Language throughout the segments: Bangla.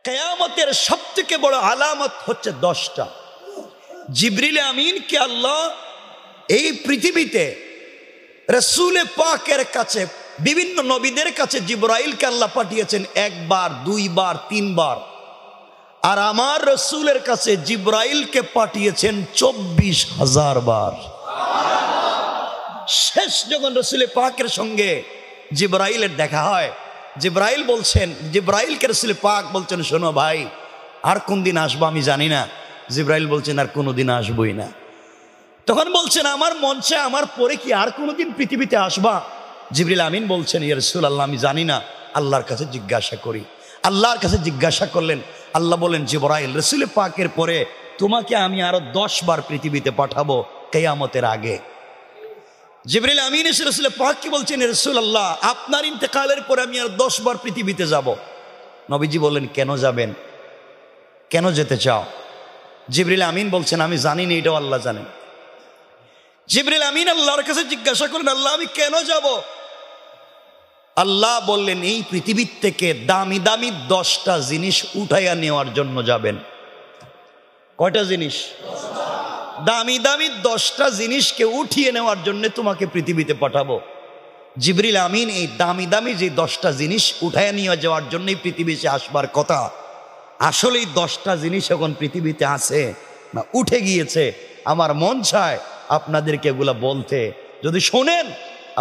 কিয়ামতের সবথেকে বড় আলামত হচ্ছে 10টা। জিবরিল আমিনকে আল্লাহ এই পৃথিবীতে রাসূল পাকের কাছে, বিভিন্ন নবীদের কাছে জিবরাইলকে আল্লাহ পাঠিয়েছেন 1 বার, 2 বার, 3 বার। আর আমার রাসূলের কাছে জিবরাইলকে পাঠিয়েছেন 24,000 বার। শেষ যখন রাসূল পাকের সঙ্গে জিবরাইলের দেখা হয়, জিবরাইল বলছেন, জিবরাইলকে রাসূল পাক বলছেন, শোনো ভাই, আর কোন দিন আসবো আমি জানি না। জিবরাইল বলছেন, আর কোনোদিন আসবই না। তখন বলছেন, আমার মন চায় আমার পরে কি আর কোনোদিন পৃথিবীতে আসবা? জিবরিল আমিন বলছেন, ইয়া রাসূলুল্লাহ, আমি জানি না, আল্লাহর কাছে জিজ্ঞাসা করি। আল্লাহর কাছে জিজ্ঞাসা করলেন। আল্লাহ বলেন, জিবরাইল, রাসূল পাকের পরে তোমাকে আমি আরো 10 বার পৃথিবীতে পাঠাবো কিয়ামতের আগে। জিবরিল আমিন এসে রাসূল পাককে বলছেন, রাসূলুল্লাহ, আপনার ইন্তেকালের পরে আমি আর 10 বার পৃথিবীতে যাব। নবীজি বললেন, কেন যাবেন? কেন যেতে চাও? জিবরিল আমিন বলছেন, আমি জানি না, এটাও আল্লাহ জানেন। জিবরিল আমিন আল্লাহর কাছে জিজ্ঞাসা করলেন, আল্লাহ, আমি কেন যাব? আল্লাহ বললেন, এই পৃথিবীর থেকে দামি দামি 10টা জিনিস উঠাইয়া নেওয়ার জন্য যাবেন। কয়টা জিনিস? দামি দামি 10টা জিনিসকে উঠিয়ে নেওয়ার জন্য তোমাকে পৃথিবীতে পাঠাবো। জিবরিল আমিন এই দামি দামি যে 10টা জিনিস উঠাইয়া নিয়ে যাওয়ার জন্যই পৃথিবীতে আসবার কথা, আসলে এই 10টা জিনিস এখন পৃথিবীতে আছে না উঠে গিয়েছে? আমার মন চায় আপনাদেরকে এগুলা বলতে। যদি শোনেন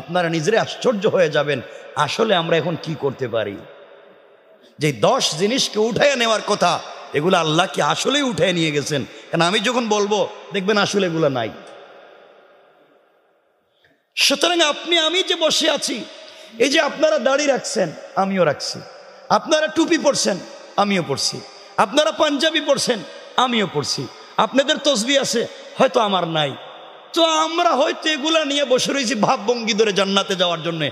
আপনারা নিজেরা আশ্চর্য হয়ে যাবেন, আসলে আমরা এখন কি করতে পারি। যে 10 জিনিসকে উঠাইয়া নেওয়ার কথা, এগুলো আল্লাহ কি আসলেই উঠায় নিয়ে গেছেন? কারণ আমি যখন বলবো দেখবেন আসলে এগুলো নাই। সুতরাং আপনি আমি যে বসে আছি, এই যে আপনারা দাড়ি রাখছেন, আমিও রাখছি। আপনারা টুপি পরছেন, আমিও পরছি। আপনারা পাঞ্জাবি পরছেন, আমিও পরছি। আপনাদের তসবিহ আছে, হয়তো আমার নাই। তো আমরা হয়তো এগুলা নিয়ে বসে রয়েছি ভাবভঙ্গি ধরে জান্নাতে যাওয়ার জন্য।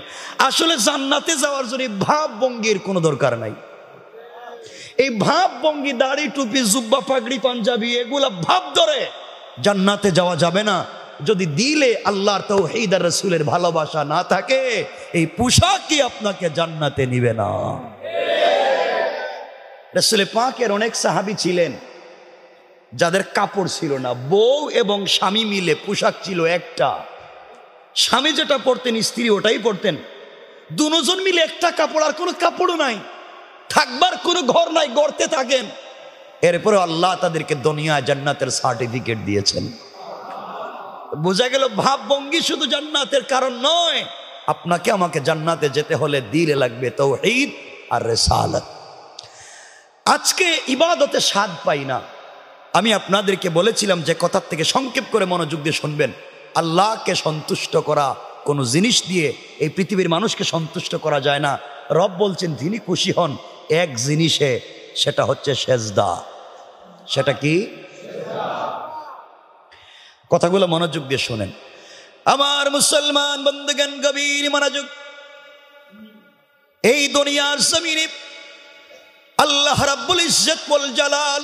আসলে জান্নাতে যাওয়ার জন্য ভাবভঙ্গির কোনো দরকার নাই। এই ভাবভঙ্গি, দাড়ি, টুপি, জুব্বা, পাগড়ি, পাঞ্জাবি, এগুলা ভাব ধরে জান্নাতে যাওয়া যাবে না। যদি দিলে আল্লাহর তাওহীদ আর রাসূলের ভালোবাসা না থাকে, এই পোশাকই আপনাকে জান্নাতে নিবে না। রাসূল পাকের অনেক সাহাবী ছিলেন যাদের কাপড় ছিল না। বউ এবং স্বামী মিলে পোশাক ছিল একটা। স্বামী যেটা পরতেন, স্ত্রী ওটাই পরতেন। দুজন মিলে একটা কাপড়, আর কোনো কাপড়ও নাই, থাকবার কোনো ঘর নাই, গর্তে থাকেন। এরপরে আল্লাহ তাদেরকে দুনিয়া জান্নাতের সার্টিফিকেট দিয়েছেন। বোঝা গেল ভাবভঙ্গি শুধু জান্নাতের কারণ নয়। আপনাকে আমাকে জান্নাতে যেতে হলে দিলে লাগবে তাওহীদ আর রিসালাত। আজকে ইবাদতে স্বাদ পাই না। আমি আপনাদেরকে বলেছিলাম যে কথার থেকে সংক্ষেপ করে মনোযোগ দিয়ে শুনবেন। আল্লাহকে সন্তুষ্ট করা কোনো জিনিস দিয়ে এই পৃথিবীর মানুষকে সন্তুষ্ট করা যায় না। রব বলছেন তিনি খুশি হন এক জিনিসে, সেটা হচ্ছে সেজদা। সেটা কি? কথাগুলো মনোযোগ দিয়ে শোনেন আমার মুসলমান বন্ধুগণ, গভীর মনোযোগ। এই দুনিয়ার জমিনে আল্লাহ রাব্বুল ইজ্জত ওয়াল জালাল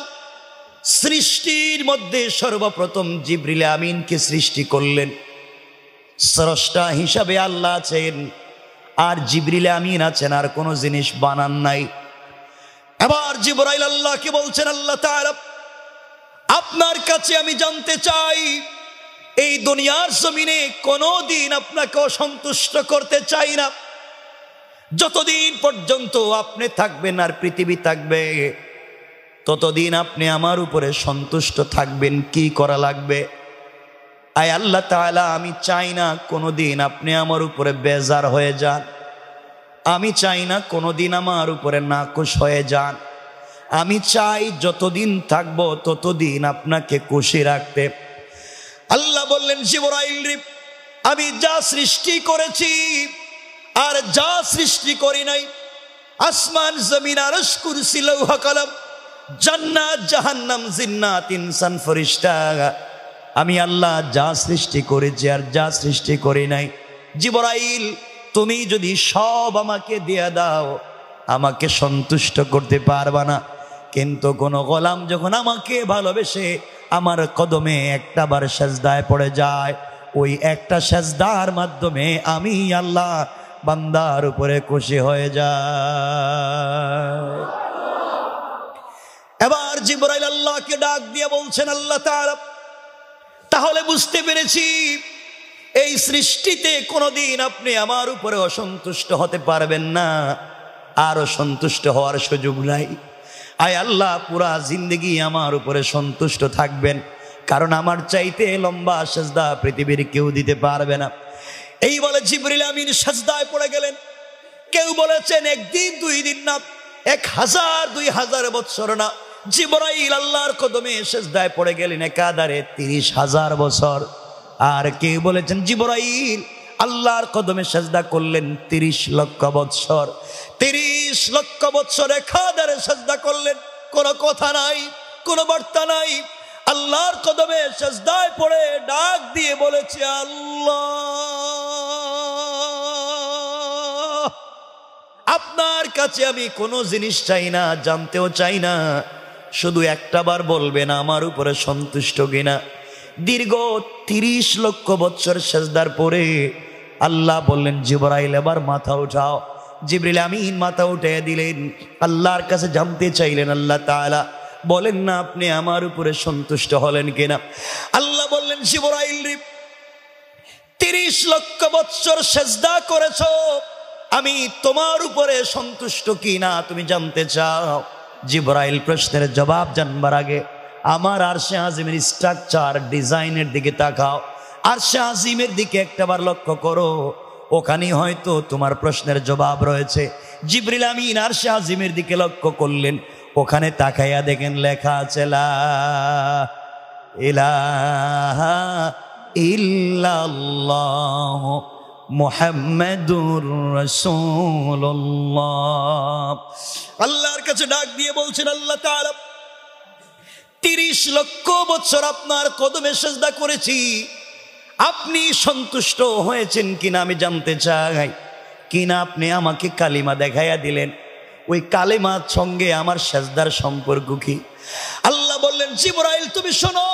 সৃষ্টির মধ্যে সর্বপ্রথম জিবরিল আমিনকে সৃষ্টি করলেন। স্রষ্টা হিসাবে আল্লাহ আছেন, আর জিবরিল আমিন আছেন, আর কোনো জিনিস বানান নাই। এবার জিবরাইল আল্লাহকে বলছেন, আল্লাহ তাআলা, আপনার কাছে আমি জানতে চাই, এই দুনিয়ার জমিনে কোনোদিন আপনাকে অসন্তুষ্ট করতে চাই না। যতদিন পর্যন্ত আপনি থাকবেন আর পৃথিবী থাকবে, ততদিন আপনি আমার উপরে সন্তুষ্ট থাকবেন। কি করা লাগবে? আয় আল্লাহ তাআলা, আমি চাই না কোনোদিন আপনি আমার উপরে বেজার হয়ে যান। আমি চাই না কোনোদিন আমার উপরে নাখুশ হয়ে যান। আমি চাই যতদিন থাকবো ততদিন আপনাকে খুশি রাখতে। আল্লাহ বললেন, জিবরাইল, আমি যা সৃষ্টি করেছি আর যা সৃষ্টি করি নাই, আসমান, জমিন, আরশ, কুরসি, লৌহ, কলম, জান্নাত, জাহান্নাম, জিন্নাত, ইনসান, ফেরেশতা, আমি আল্লাহ যা সৃষ্টি করেছি আর যা সৃষ্টি করি নাই, জিবরাইল তুমি যদি সব আমাকে দিয়ে দাও, আমাকে সন্তুষ্ট করতে পারবা না। কিন্তু কোনো গোলাম যখন আমাকে ভালোবেসে আমার কদমে একটা বার সেজদায় পড়ে যায়, ওই একটা সেজদার মাধ্যমে আমি আল্লাহ বান্দার উপরে খুশি হয়ে যায়। এবার জিবরাইল আল্লাহকে ডাক দিয়ে বলছেন, আল্লাহ তাআলা, তাহলে বুঝতে পেরেছি এই সৃষ্টিতে কোনোদিন আপনি আমার উপরে অসন্তুষ্ট হতে পারবেন না, আর অসন্তুষ্ট হওয়ার সুযোগ নাই। আয় আল্লাহ, পুরা জিন্দেগি আমার উপরে সন্তুষ্ট থাকবেন, কারণ আমার চাইতে লম্বা সেজদা পৃথিবীর কেউ দিতে পারবে না। এই বলে জিবরিল আমিন সেজদায় পড়ে গেলেন। কেউ বলেছেন একদিন, 2 দিন না, 1000 2000 বছর না। জিবরাইল আল্লাহর কদমে সেজদায় পড়ে গেলেন একাধারে 30,000 বছর। আর কেউ বলেছেন জিবরাইল আল্লাহর কদমে সেজদা করলেন 30 লক্ষ বছর। 30 লক্ষ বছর একাধারে সেজদা করলেন। কোনো কথা নাই, কোনো বার্তা নাই। আল্লাহর কদমে সেজদায় পড়ে ডাক দিয়ে বলেছে, আল্লাহ, আপনার কাছে আমি কোনো জিনিস চাই না, জানতেও চাই না, শুধু একটাবার বলবেন আমার উপরে সন্তুষ্ট কিনা। দীর্ঘ 30 লক্ষ বছর সেজদার পরে আল্লাহ বললেন, জিবরাইল এবার মাথা উঠাও। জিবরিল আমিন মাথা উঠে দিলেন, আল্লাহর কাছে জানতে চাইলেন, আল্লাহ তাআলা বলেন না আপনি আমার উপরে সন্তুষ্ট হলেন কিনা। আল্লাহ বললেন, জিবরাইল রে, 30 লক্ষ বছর সেজদা করেছো, আমি তোমার উপরে সন্তুষ্ট কিনা তুমি জানতে চাও। জিবরাইল প্রশ্নের জবাব জানবার আগে আমার আরশে আজিমের স্ট্রাকচার ডিজাইনের দিকে তাকাও। আরশে আজিমের দিকে একটাবার লক্ষ্য করো, ওখানে হয়তো তোমার প্রশ্নের জবাব রয়েছে। জিবরিল আমিন আরশে আজিমের দিকে লক্ষ্য করলেন, ওখানে তাকাইয়া দেখেন লেখা আছে লা ইলাহা ইল্লাল্লাহ মুহাম্মাদুর রাসূলুল্লাহ। আল্লাহর কাছে ডাক দিয়ে বলছেন, আল্লাহ তাআলা, 30 লক্ষ বছর আপনার কদমে সেজদা করেছি, আপনি সন্তুষ্ট হয়েছেন কিনা আমি জানতে চাই। কিনা আপনি আমাকে কালিমা দেখাইয়া দিলেন, ওই কালিমার সঙ্গে আমার সেজদার সম্পর্ক কি? আল্লাহ বললেন, জিবরাইল তুমি শোনো,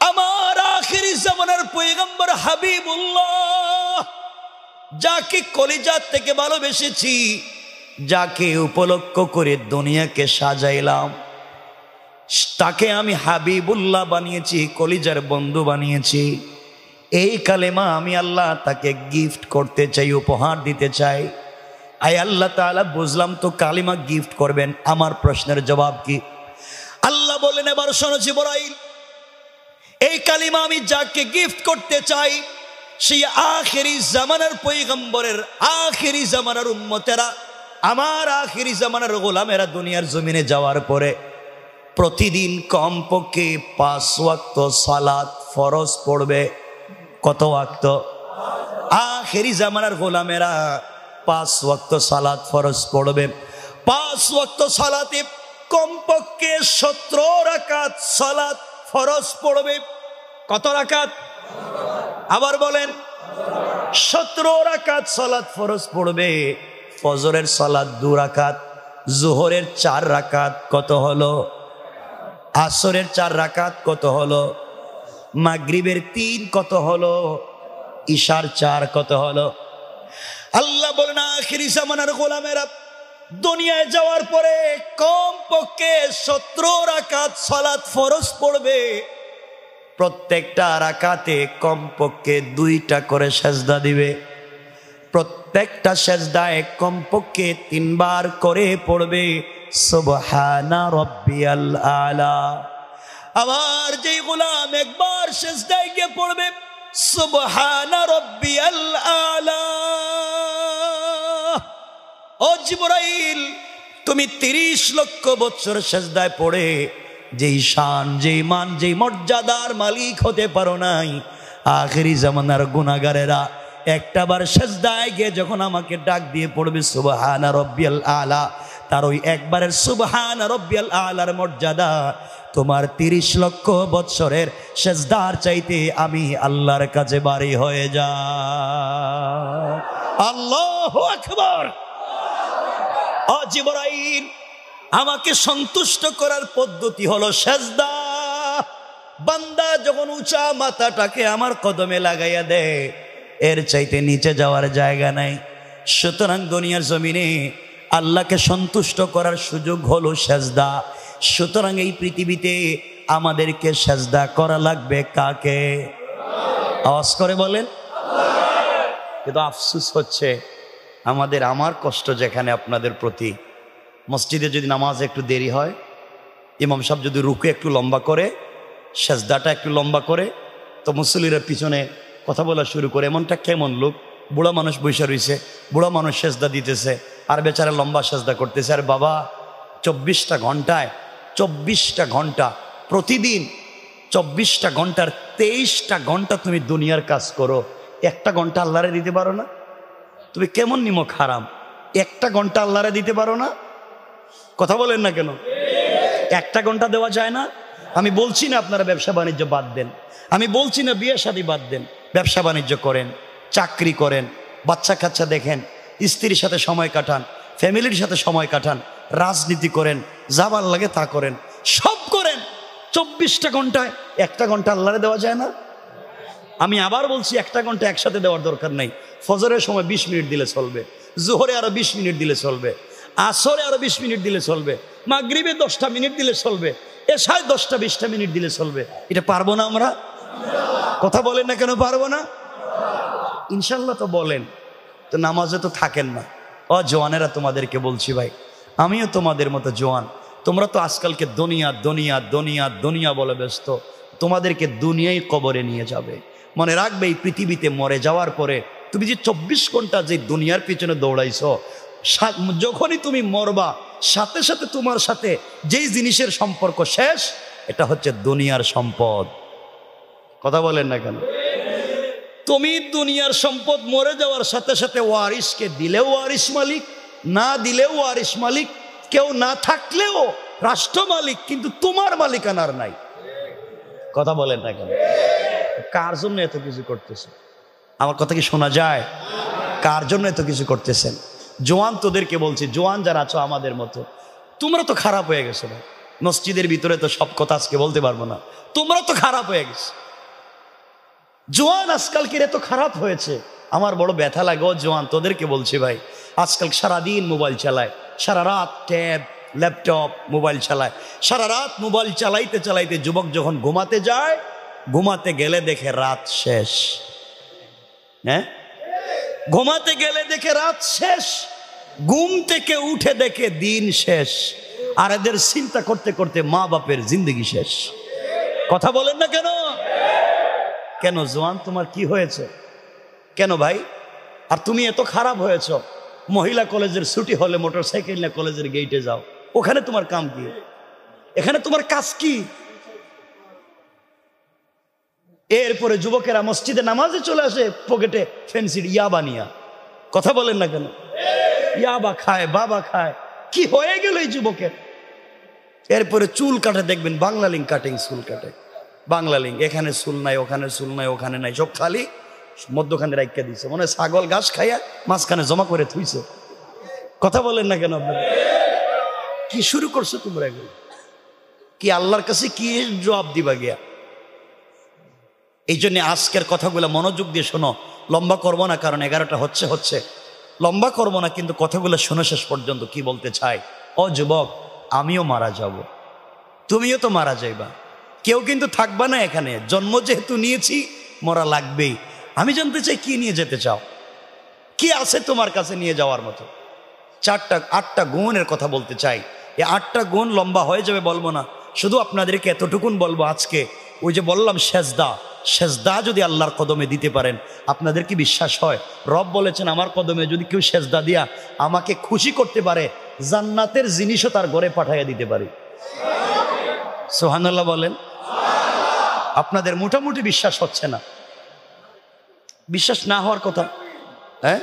আমার আখিরি জামানার পয়গম্বর হাবিবুল্লাহ, যাকে কলিজার থেকে ভালোবেসেছি, যাকে উপলক্ষ করে দুনিয়াকে সাজাইলাম, তাকে আমি হাবিবুল্লাহ বানিয়েছি, কলিজার বন্ধু বানিয়েছি। এই কালেমা আমি আল্লাহ তাকে গিফট করতে চাই, উপহার দিতে চাই। আয় আল্লাহ তাআলা, বুঝলাম তো কালিমা গিফট করবেন, আমার প্রশ্নের জবাব কি? আল্লাহ বললেন, এবার শোনো জিবরাইল, এই কালিমা আমি যাকে গিফট করতে চাই, সেই আখিরি জামানার পয়গম্বরের আখিরি জামানার উম্মতেরা, আমার আখিরি জামানার গোলামেরা দুনিয়ার জমিনে যাওয়ার পরে প্রতিদিন কমপক্ষে 5 ওয়াক্ত সালাত ফরজ পড়বে। কত ওয়াক্ত? আখিরি জামানার গোলামেরা 5 ওয়াক্ত সালাত ফরজ পড়বে। 5 ওয়াক্ত সালাতে কমপক্ষে 17 রাকাত সালাত ফরজ পড়বে। কত রাকাত? আবার বলেন, 17 রাকাত সালাত ফরজ পড়বে। ফজরের সালাত 2 রাকাত, জোহরের 4 রাকাত, কত হলো? আসরের 4 রাকাত, কত হলো? মাগরিবের 3, কত হলো? ইশার 4, কত হলো? আল্লাহ বলেন, আখিরি জামানার গোলামেরা দুনিয়ায় যাওয়ার পরে কমপক্ষে 17 রাকাত সালাত ফরজ পড়বে। প্রত্যেকটা রাকাতে কমপক্ষে 2টা করে সেজদা দিবে। প্রত্যেকটা সেজদায় কমপক্ষে 3 বার করে পড়বে সুবহানা রাব্বিয়াল আলা। আমার যে গোলাম একবার সেজদায় গিয়ে পড়বে সুবহানা রাব্বিয়াল আলা, ও জিবরাইল, তুমি 30 লক্ষ বছর সেজদায় পড়ে যেই শান, যেই মান, যেই মর্যাদার মালিক হতে পারো নাই, আখিরি জামানার গুনাহগারেরা একটাবার সেজদায় গিয়ে যখন আমাকে ডাক দিয়ে পড়বে সুবহানা রাব্বিয়াল আলা, তার ওই একবারের সুবহানা রাব্বিয়াল আলার মর্যাদা তোমার 30 লক্ষ বছরের সেজদার চাইতে আমি আল্লাহর কাছে বাড়ি হয়ে যায়। আল্লাহু আকবার। ও জিবরাইল, আমাকে সন্তুষ্ট করার পদ্ধতি হলো সেজদা। বান্দা যখন উঁচা মাথাটাকে আমার কদমে লাগাইয়া দেয়, এর চাইতে নিচে যাওয়ার জায়গা নাই। সুতরাং দুনিয়ার জমিনে আল্লাহকে সন্তুষ্ট করার সুযোগ হলো সেজদা। সুতরাং এই পৃথিবীতে আমাদেরকে সেজদা করা লাগবে কাকে? আওয়াজ করে বলেন। কিন্তু আফসোস হচ্ছে আমার কষ্ট যেখানে আপনাদের প্রতি, মসজিদে যদি নামাজ একটু দেরি হয়, ইমাম সাহেব যদি রুকু একটু লম্বা করে, সেজদাটা একটু লম্বা করে, তো মুসল্লিরা পিছনে কথা বলা শুরু করে। এমনটা কেমন লোক? বুড়া মানুষ বসে রয়েছে, বুড়া মানুষ সেজদা দিতেছে আর বেচারা লম্বা সেজদা করতেছে। আর বাবা 24টা ঘন্টা প্রতিদিন, 24টা ঘন্টার 23টা ঘন্টা তুমি দুনিয়ার কাজ করো, 1টা ঘন্টা আল্লাহরে দিতে পারো না? তুমি কেমন নিমক হারাম, 1টা ঘন্টা আল্লাহরে দিতে পারো না? কথা বলেন না কেন? 1টা ঘন্টা দেওয়া যায় না? আমি বলছি না আপনারা ব্যবসা বাণিজ্য বাদ দেন, আমি বলছি না বিয়ে শাদী বাদ দেন, ব্যবসা বাণিজ্য করেন, চাকরি করেন, বাচ্চা কাচ্চা দেখেন, স্ত্রীর সাথে সময় কাটান, ফ্যামিলির সাথে সময় কাটান, রাজনীতি করেন, যা ভাল লাগে তা করেন, সব করেন। 24টা ঘন্টায় 1টা ঘন্টা আল্লাহরে দেওয়া যায় না? আমি আবার বলছি 1টা ঘন্টা একসাথে দেওয়ার দরকার নাই। ফজরের সময় 20 মিনিট দিলে চলবে, জোহরে আরো 20 মিনিট দিলে চলবে, আসরে আরো 20 মিনিট দিলে চলবে, মাগরিবে 10টা মিনিট দিলে চলবে, এশায় 10টা-20টা মিনিট দিলে চলবে। এটা পারবো না আমরা? কথা বলেন না কেন পারবো না? ইনশাল্লাহ তো বলেন। তো নামাজে তো থাকেন না। জওয়ানেরা তোমাদেরকে বলছি ভাই, আমিও তোমাদের মতো জওয়ান। তোমরা তো আজকালকে দুনিয়া দুনিয়া দুনিয়া দুনিয়া বলে ব্যস্ত, তোমাদেরকে দুনিয়াই কবরে নিয়ে যাবে। মনে রাখবে এই পৃথিবীতে মরে যাওয়ার পরে তুমি যে 24 ঘন্টা যে দুনিয়ার পিছনে দৌড়াইছো, যখনই তুমি মরবা সাথে সাথে তোমার সাথে যেই জিনিসের সম্পর্ক শেষ, এটা হচ্ছে দুনিয়ার সম্পদ। কথা বলেন না কেন? তুমি দুনিয়ার সম্পদ মরে যাওয়ার সাথে সাথে ওয়ারিসকে দিলেও ওয়ারিস মালিক, না দিলেও ওয়ারিস মালিক, কেউ না থাকলেও রাষ্ট্র মালিক, কিন্তু তোমার মালিকানার নাই। কথা বলেন না কেন? কার জন্য এত কিছু করতেছে? আমার কথা কি শোনা যায়? কার জন্য এত কিছু করতেছেন? জোয়ান তোদেরকে বলছি, জোয়ান যারা আছো আমাদের মতো, তোমরা তো খারাপ হয়ে গেছো ভাই। মসজিদের ভিতরে তো সব কথা আজকে বলতে পারবো না, তোমরা তো খারাপ হয়ে গেছো। জোয়ান আজকালকে এত খারাপ হয়েছে, আমার বড় ব্যথা লাগে। জোয়ান তোদেরকে বলছি ভাই, আজকাল সারাদিন মোবাইল চালায়, সারা রাত ট্যাব ল্যাপটপ মোবাইল চালায়, সারা রাত মোবাইল চালাইতে চালাইতে যুবক যখন ঘুমাতে যায়, ঘুমাতে গেলে দেখে রাত শেষ। হ্যাঁ, ঘুমাতে গেলে দেখে রাত শেষ, ঘুম থেকে উঠে দেখে দিন শেষ। আর এদের চিন্তা করতে করতে মা বাপের জিন্দগি শেষ। কথা বলেন না কেন? কেন জোয়ান, তোমার কি হয়েছে? কেন ভাই? আর তুমি এত খারাপ হয়েছ, মহিলা কলেজের ছুটি হলে মোটরসাইকেল নিয়ে কলেজের গেটে যাও, ওখানে তোমার কাম কি? এখানে তোমার কাজ কি? এরপরে যুবকেরা মসজিদে নামাজে চলে আসে পকেটে ফেন্সির ইয়াবা নিয়া। কথা বলেন না কেন? ইয়াবা খায়, বাবা খায়, কি হয়ে গেল এই যুবকের? এরপরে চুল কাটে, দেখবেন বাংলা লিঙ্ক কাটিং চুল কাটে, বাংলা লিঙ্ক, এখানে চুল নাই, ওখানে চুল নাই, ওখানে নাই, সব খালি মধ্যখানে রাইখা দিছে, মনে হয় ছাগল ঘাস খাইয়া মাঝখানে জমা করে থুইছে। কথা বলেন না কেন? আপনারা কি শুরু করছো তোমরা? এগুলো কি আল্লাহর কাছে কি জবাব দিবা গিয়া? এই জন্য আজকের কথাগুলো মনোযোগ দিয়ে শোনো। লম্বা করবো না, কারণ 11টা হচ্ছে লম্বা করবো না, কিন্তু কথাগুলো শোনো শেষ পর্যন্ত। কি বলতে চাই? ও যুবক, আমিও মারা যাব, তুমিও তো মারা যাইবা, কেউ কিন্তু থাকবা না এখানে। জন্ম যেহেতু নিয়েছি, মরা লাগবেই। আমি জানতে চাই কি নিয়ে যেতে চাও, কি আছে তোমার কাছে নিয়ে যাওয়ার মতো? 8টা গুণের কথা বলতে চাই। এই 8টা গুণ লম্বা হয়ে যাবে বলবো না, শুধু আপনাদেরকে এতটুকুন বলবো। আজকে ওই যে বললাম সেজদা যদি আল্লাহর কদমে দিতে পারেন, আপনাদের কি বিশ্বাস হয়? রব বলেছেন, আমার কদমে যদি কেউ সেজদা দিয়া আমাকে খুশি করতে পারে, জান্নাতের জিনিসও তার ঘরে পাঠাইয়া দিতে পারি। সুবহানাল্লাহ বলেন। আপনাদের মোটামুটি বিশ্বাস হচ্ছে না, বিশ্বাস না হওয়ার কথা। হ্যাঁ,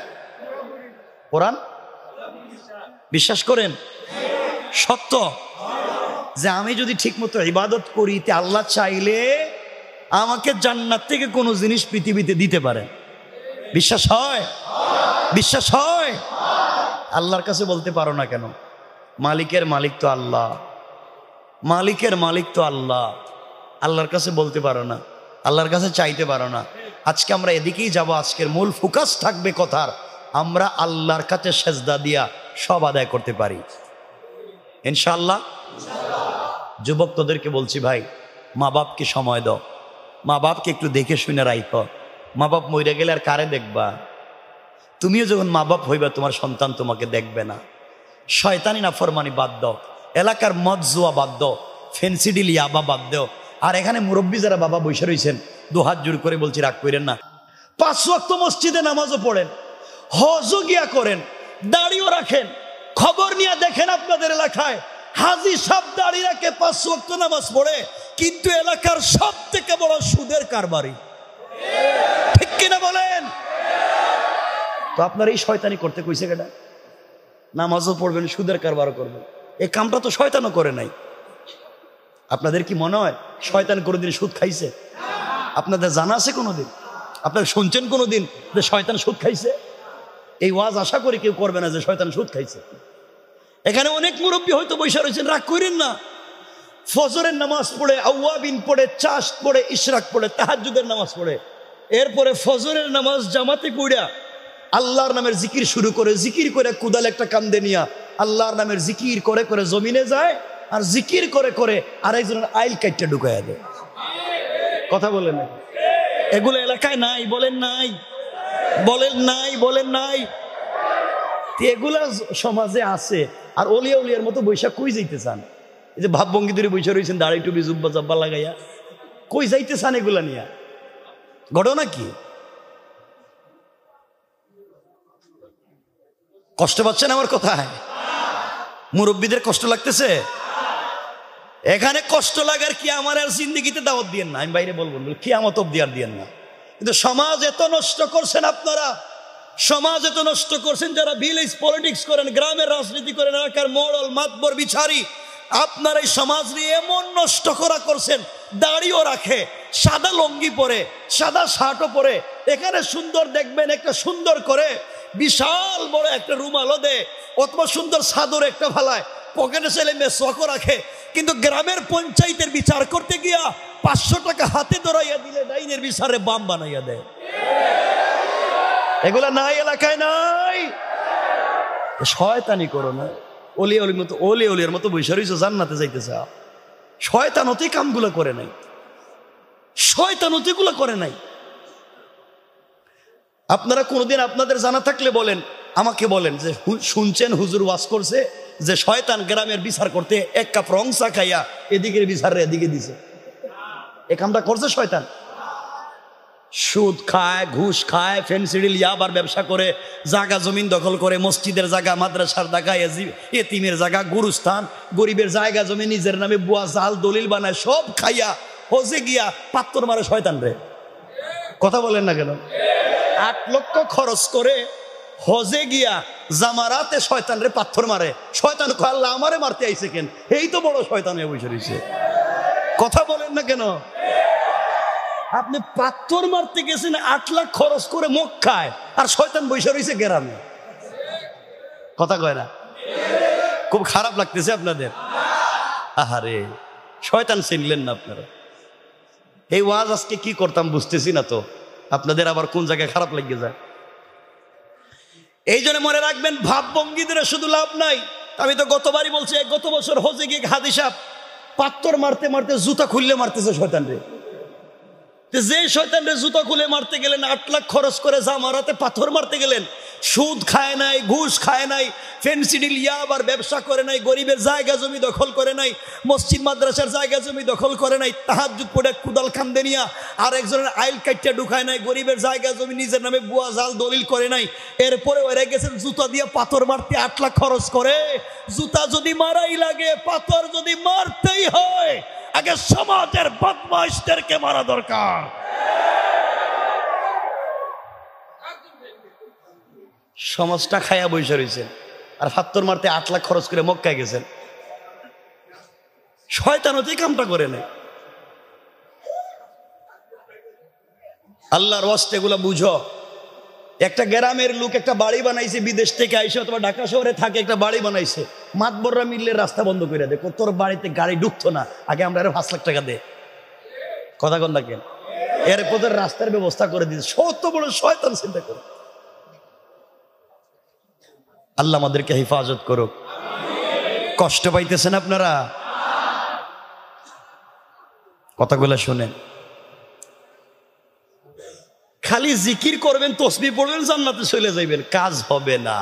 কোরআন বিশ্বাস করেন, সত্য যে আমি যদি ঠিক মতো ইবাদত করি, তে আল্লাহ চাইলে আমাকে জান্নাত থেকে কোনো জিনিস পৃথিবীতে দিতে পারেন। বিশ্বাস হয়? বিশ্বাস হয়? আল্লাহর কাছে বলতে পারো না কেন? মালিকের মালিক তো আল্লাহ, মালিকের মালিক তো আল্লাহ। আল্লাহর কাছে বলতে পারো না, আল্লাহর কাছে চাইতে পারো না। আজকে আমরা এদিকেই যাব। আজকের মূল ফোকাস থাকবে কথার, আমরা আল্লাহর কাছে সেজদা দিয়া সব আদায় করতে পারি ইনশাআল্লাহ। যুবক তোদেরকে বলছি ভাই, মা বাপকে সময় দাও, মা বাপকে একটু দেখে শুনে রাইখ। মা বাপ মরে গেলে আর কারে দেখবা? তুমিও যখন মা বাপ হইবা তোমার সন্তান তোমাকে দেখবে না। শয়তানি নাফরমানি বাদ দাও, এলাকার মদ জুয়া বাদ দাও, ফেন্সিডিল ইয়াবা বাদ দাও। আর এখানে মুরব্বী যারা বাবা বসে রয়েছেন, দুহাত জোর করে বলছি রাগ করেন না। 5 ওয়াক্ত মসজিদে নামাজও পড়েন, হজও গিয়া করেন, দাড়িও রাখেন। খবর নিয়ে দেখেন আপনাদের এলাকায় হাজি সাহেব দাড়ি রাখে, 5 ওয়াক্ত নামাজ পড়ে, কিন্তু এলাকার সব থেকে বড় সুদের কারবারি। ঠিক কিনা বলেন? তো আপনার এই শয়তানি করতে কইছে কেডা? নামাজও পড়বেন, সুদের কারবারও করবেন। এই কামটা তো শয়তানও করে নাই। আপনাদের কি মনে হয় শয়তান কোনোদিন সুদ খাইছে? আপনাদের জানা আছে কোনোদিন? আপনারা শুনছেন কোনোদিন যে শয়তান সুদ খাইছে? এই ওয়াজ আশা করি কেউ করবে না যে শয়তান সুদ খাইছে। এখানে অনেক মুরব্বী হয়তো বসে রয়েছেন, রাগ করেন না। ফজরের নামাজ পড়ে, আউয়াবিন পড়ে, চাশ পড়ে, ইশরাক পড়ে, তাহাজ্জুদের নামাজ পড়ে, এরপরে ফজরের নামাজ জামাতে পড়া আল্লাহর নামের জিকির শুরু করে, জিকির করে কুদাল একটা কান্দে নিয়া আল্লাহর নামের জিকির করে করে জমিনে যায়, আর জিকির করে করে আরেকজনের আইল কাইটটা ঢুকাইয়া দেয়। কথা বলেন না? এগুলো এলাকায় নাই? বলেন নাই? বলেন নাই? বলেন নাই? এগুলা সমাজে আছে। আর অলিয়া উলিয়ার মতো বৈশাখ কই যাইতে চান? এই যে ভাবভঙ্গি ধরে বৈশা রয়েছেন, দাড়ি টুপি জুব্বা জব্বা লাগাইয়া, কই যাইতে চান এগুলা নিয়া? ঘটনা কি? কষ্ট পাচ্ছেন আমার কথায়? মুরব্বীদের কষ্ট লাগতেছে? এখানে কষ্ট লাগার কি আমার আর জিন্দিগিতে দাওয়াত দিয়েন না, আমি বাইরে বলবো কি আমত অব্দি আর দিয়েন না। কিন্তু সমাজ এত নষ্ট করছেন আপনারা, সমাজ এত নষ্ট করছেন যারা ভিলেজ পলিটিক্স করেন, গ্রামের রাজনীতি করেন, এলাকার মোড়ল মাতবর বিচারি, আপনারা এই সমাজ নিয়ে এমন নষ্ট করা করছেন। দাড়িও রাখে, সাদা লঙ্গি পরে, সাদা শার্টও পরে, এখানে সুন্দর দেখবেন একটা সুন্দর করে বিশাল বড় একটা রুমালও দে, অথবা সুন্দর চাদর একটা ফালায়, পকেটে ছেলে মেসওয়াকও রাখে, কিন্তু গ্রামের পঞ্চায়েতের বিচার করতে গিয়া 500 টাকা হাতে ধরাইয়া দিলে ডাইনের বিচারে বাম বানাইয়া দেয়। এগুলা নাই? এলাকায় নাই? শয়তানি করো না। অলি অলির মতো, অলি অলির মতো বৈশা রইছো, জান্নাতে যাইতে চাও। শয়তানতি কামগুলো করে নাই, শয়তানতি গুলো করে নাই। আপনারা কোনোদিন আপনাদের জানা থাকলে বলেন, আমাকে বলেন যে শুনছেন হুজুর ওয়াজ করছে যে শয়তান গ্রামের বিচার করতে 1 কাপ রং চা খাইয়া এদিকের বিচার এদিকে দিছে। এ কামটা করছে শয়তান? সুদ খায়, ঘুষ খায়, ফেন্সিডিল ইয়াবার ব্যবসা করে, জায়গা জমিন দখল করে, মসজিদের জায়গা, মাদ্রাসার জায়গা, এতিমের জায়গা, গুরুস্থান, গরিবের জায়গা জমি নিজের নামে বুয়া জাল দলিল বানায়, সব খাইয়া হজে গিয়া পাত্তর মারে শয়তান রে। কথা বলেন না কেন? 8 লক্ষ খরচ করে হজে গিয়া জামারাতে শয়তান রে পাথর মারে। শয়তান আল্লাহ আমারে মারতে আইছে কেন? এই তো বড় শয়তান হয়ে বসে রয়েছে। কথা বলেন না কেন? আপনি পাথর মারতে গেছেন 8 লাখ খরচ করে মক্কায়, আর শয়তান বসে রয়েছে গ্রামে। কথা কয় না? খুব খারাপ লাগতেছে আপনাদের? আহারে, শয়তান চিনলেন না আপনারা। এই ওয়াজ আজকে কি করতাম বুঝতেছি না তো, আপনাদের আবার কোন জায়গায় খারাপ লেগে যায়। এই জন্য মনে রাখবেন, ভাবভঙ্গি ধরে শুধু লাভ নাই। আমি তো গতবারই বলছি, গত বছর হজে গিয়ে হাদি সাহেব পাথর মারতে মারতে জুতা খুললে মারতেছে শয়তান রে। যে শয়তান রে জুতা খুলে মারতে গেলেন, 8 লাখ খরচ করে জামারাতে পাথর মারতে গেলেন, সুদ খায় নাই, ঘুষ খায় নাই, ফেন্সিডিল ইয়াবার ব্যবসা করে নাই, গরিবের জায়গা জমি দখল করে নাই, মসজিদ মাদ্রাসার জায়গা জমি দখল করে নাই, তাহাজ্জুদ পড়ে কুদাল খান্দে নিয়া আর একজনের আইল কাইটটা ঢুকায় নাই, গরিবের জায়গা জমি নিজের নামে বুয়া জাল দলিল করে নাই, এরপরে ওরা গেছেন জুতা দিয়ে পাথর মারতে 8 লাখ খরচ করে। জুতা যদি মারাই লাগে, পাথর যদি মারতেই হয়, আগে সমাজের বদমাইশদেরকে মারা দরকার। সমাজটা খায়া বসে রয়েছেন, আর পাথর মারতে 8 লাখ খরচ করে মক্কায় গেছেন। শয়তান হতে কামটা করে নাই। আল্লাহর ওয়াস্তে এগুলা বুঝো। একটা গ্রামের লোক একটা বাড়ি বানাইছে, বিদেশ থেকে আইসে অথবা ঢাকা শহরে থাকে, একটা বাড়ি বানাইছে, মাতবররা মিললে রাস্তা বন্ধ করে দে, তোর বাড়িতে গাড়ি ঢুকতো না, আগে আমরা 5 লাখ টাকা দে। কথা কন না কেন? এরপর রাস্তার ব্যবস্থা করে দিয়েছে। সত্য বড় শয়তান, চিন্তা করে। আল্লাহ আমাদেরকে হেফাজত করুক। কষ্ট পাইতেছেন আপনারা? কথাগুলো শুনেন, খালি জিকির করবেন, তসবিহ পড়বেন, জান্নাতে চলে যাইবেন, কাজ হবে না।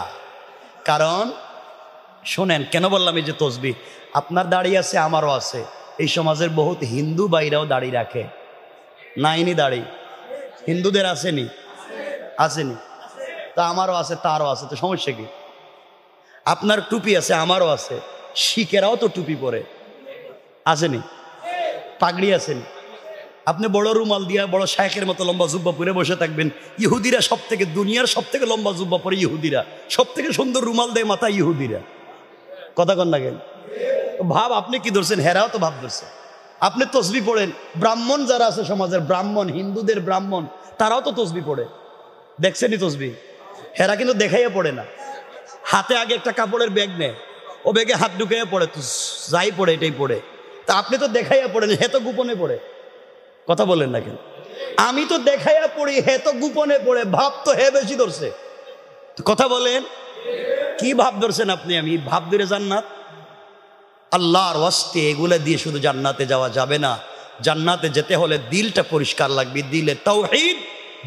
কারণ শোনেন, কেন বললাম এই যে তসবিহ, আপনার দাড়ি আছে, আমারও আছে, এই সমাজের বহুত হিন্দু ভাইরাও দাড়ি রাখে, নাইনি দাড়ি? হিন্দুদের আসেনি? আসেনি? তা আমারও আছে, তারও আছে, তো সমস্যা কি? আপনার টুপি আছে, আমারও আছে, শিখেরাও তো টুপি পরে, আসেনি? পাগড়ি আসেনি? আপনি বড় রুমাল দিয়া বড় শায়েখের মতো লম্বা জুব্বা পরে বসে থাকবেন। ইহুদিরা সব থেকে, দুনিয়ার সব থেকে লম্বা জুব্বা পরে ইহুদিরা, সব থেকে সুন্দর রুমাল দেয় মাথায় ইহুদিরা। কথা কন না কেন? ভাব আপনি কি ধরছেন, হেরাও তো ভাব ধরছে। আপনি তসবিহ পড়েন, ব্রাহ্মণ যারা আছে সমাজের, ব্রাহ্মণ, হিন্দুদের ব্রাহ্মণ, তারাও তো তসবিহ পড়ে, দেখছেনই তসবিহ। হেরা কিন্তু দেখাইয়া পড়ে না, হাতে আগে একটা কাপড়ের ব্যাগ নেয়, ও ব্যাগে হাত ঢুকাইয়া পড়ে, তো যাই পড়ে এটাই পড়ে। তা আপনি তো দেখাইয়া পড়েন, হে তো গোপনে পড়ে। কথা বলেন না কেন? আমি তো দেখাইয়া পড়ি, হে তো গোপনে পড়ে, ভাব তো হে বেশি ধরছে। কথা বলেন, কি ভাব ধরছেন আপনি? আমি ভাব ধরে জান্নাত? আল্লাহর ওয়াস্তে এগুলা দিয়ে শুধু জান্নাতে যাওয়া যাবে না। জান্নাতে যেতে হলে দিলটা পরিষ্কার লাগবে, দিলে তাওহীদ,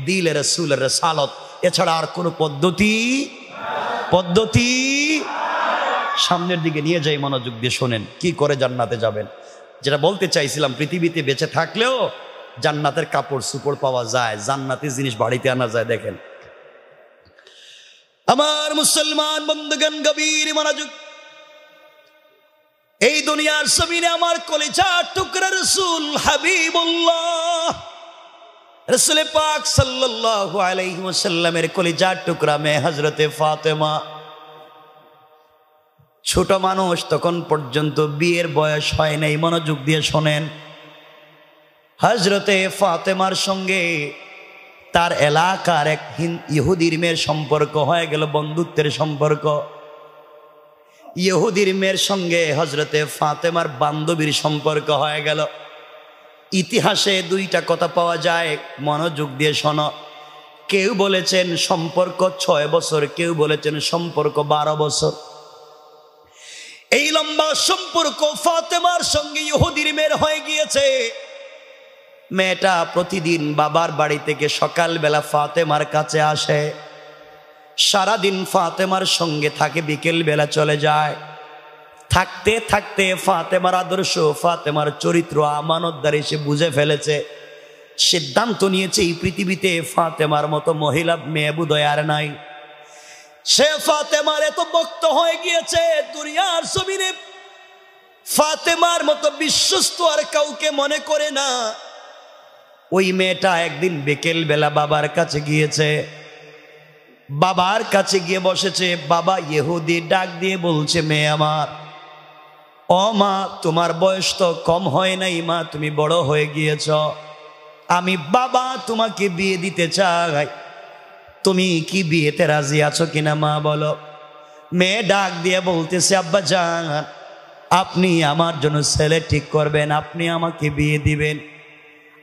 দিলে রাসূলের রিসালাত, এছাড়া আর কোনো পদ্ধতি সামনের দিকে নিয়ে যাই, মনোযোগ দিয়ে শোনেন কি করে জান্নাতে যাবেন। যেটা বলতে চাইছিলাম, পৃথিবীতে বেঁচে থাকলেও জান্নাতের কাপড় সুপড় পাওয়া যায়, জান্নাতি জিনিস বাড়িতে আনা যায়। দেখেন আমার মুসলমান বন্ধুগণ, গভীর মনোযোগ। এই দুনিয়ার জমিনে আমার কলিজার টুকরা রাসূল হাবিবুল্লাহ, রাসূল পাক সাল্লাল্লাহু আলাইহি ওয়াসাল্লামের কলিজার টুকরা মেয়ে হযরতে ফাতেমা, ছোট মানুষ, তখন পর্যন্ত বিয়ের বয়স হয় নাই। মনোযোগ দিয়ে শোনেন, হযরতে ফাতেমার সঙ্গে তার এলাকার এক ইহুদির মেয়ের সম্পর্ক হয়ে গেল, বন্ধুত্বের সম্পর্ক। ইহুদির মেয়ের সঙ্গে হযরতে ফাতেমার বান্ধবীর সম্পর্ক হয়ে গেল। ইতিহাসে দুইটা কথা পাওয়া যায়, মনোযোগ দিয়ে শোনো। কেউ বলেছেন সম্পর্ক 6 বছর, কেউ বলেছেন সম্পর্ক 12 বছর। এই লম্বা সম্পর্ক ফাতেমার সঙ্গে ইহুদির মেয়ের হয়ে গিয়েছে। মেয়েটা প্রতিদিন বাবার বাড়ি থেকে সকালবেলা ফাতেমার কাছে আসে, সারাদিন ফাতেমার সঙ্গে থাকে, বিকেল বেলা চলে যায়। থাকতে থাকতে ফাতেমার আদর্শ, ফাতেমার চরিত্র, আমানতদারি সে বুঝে ফেলেছে। সিদ্ধান্ত নিয়েছে এই পৃথিবীতে ফাতেমার মতো মহিলা মেয়ে বোধহয় আর নাই। সে ফাতেমার এত ভক্ত হয়ে গিয়েছে, দুনিয়ার জমিনে ফাতেমার মতো বিশ্বস্ত আর কাউকে মনে করে না। ওই মেয়েটা একদিন বিকেল বেলা বাবার কাছে গিয়েছে, বাবার কাছে গিয়ে বসেছে। বাবা ইহুদি ডাক দিয়ে বলছে, মেয়ে আমার, ও মা, তোমার বয়স তো কম হয় নাই মা, তুমি বড় হয়ে গিয়েছ, আমি বাবা তোমাকে বিয়ে দিতে চাই, তুমি কি বিয়েতে রাজি আছো কিনা মা বলো। মেয়ে ডাক দিয়ে বলতেছে, আব্বা জান, আপনি আমার জন্য ছেলে ঠিক করবেন, আপনি আমাকে বিয়ে দিবেন,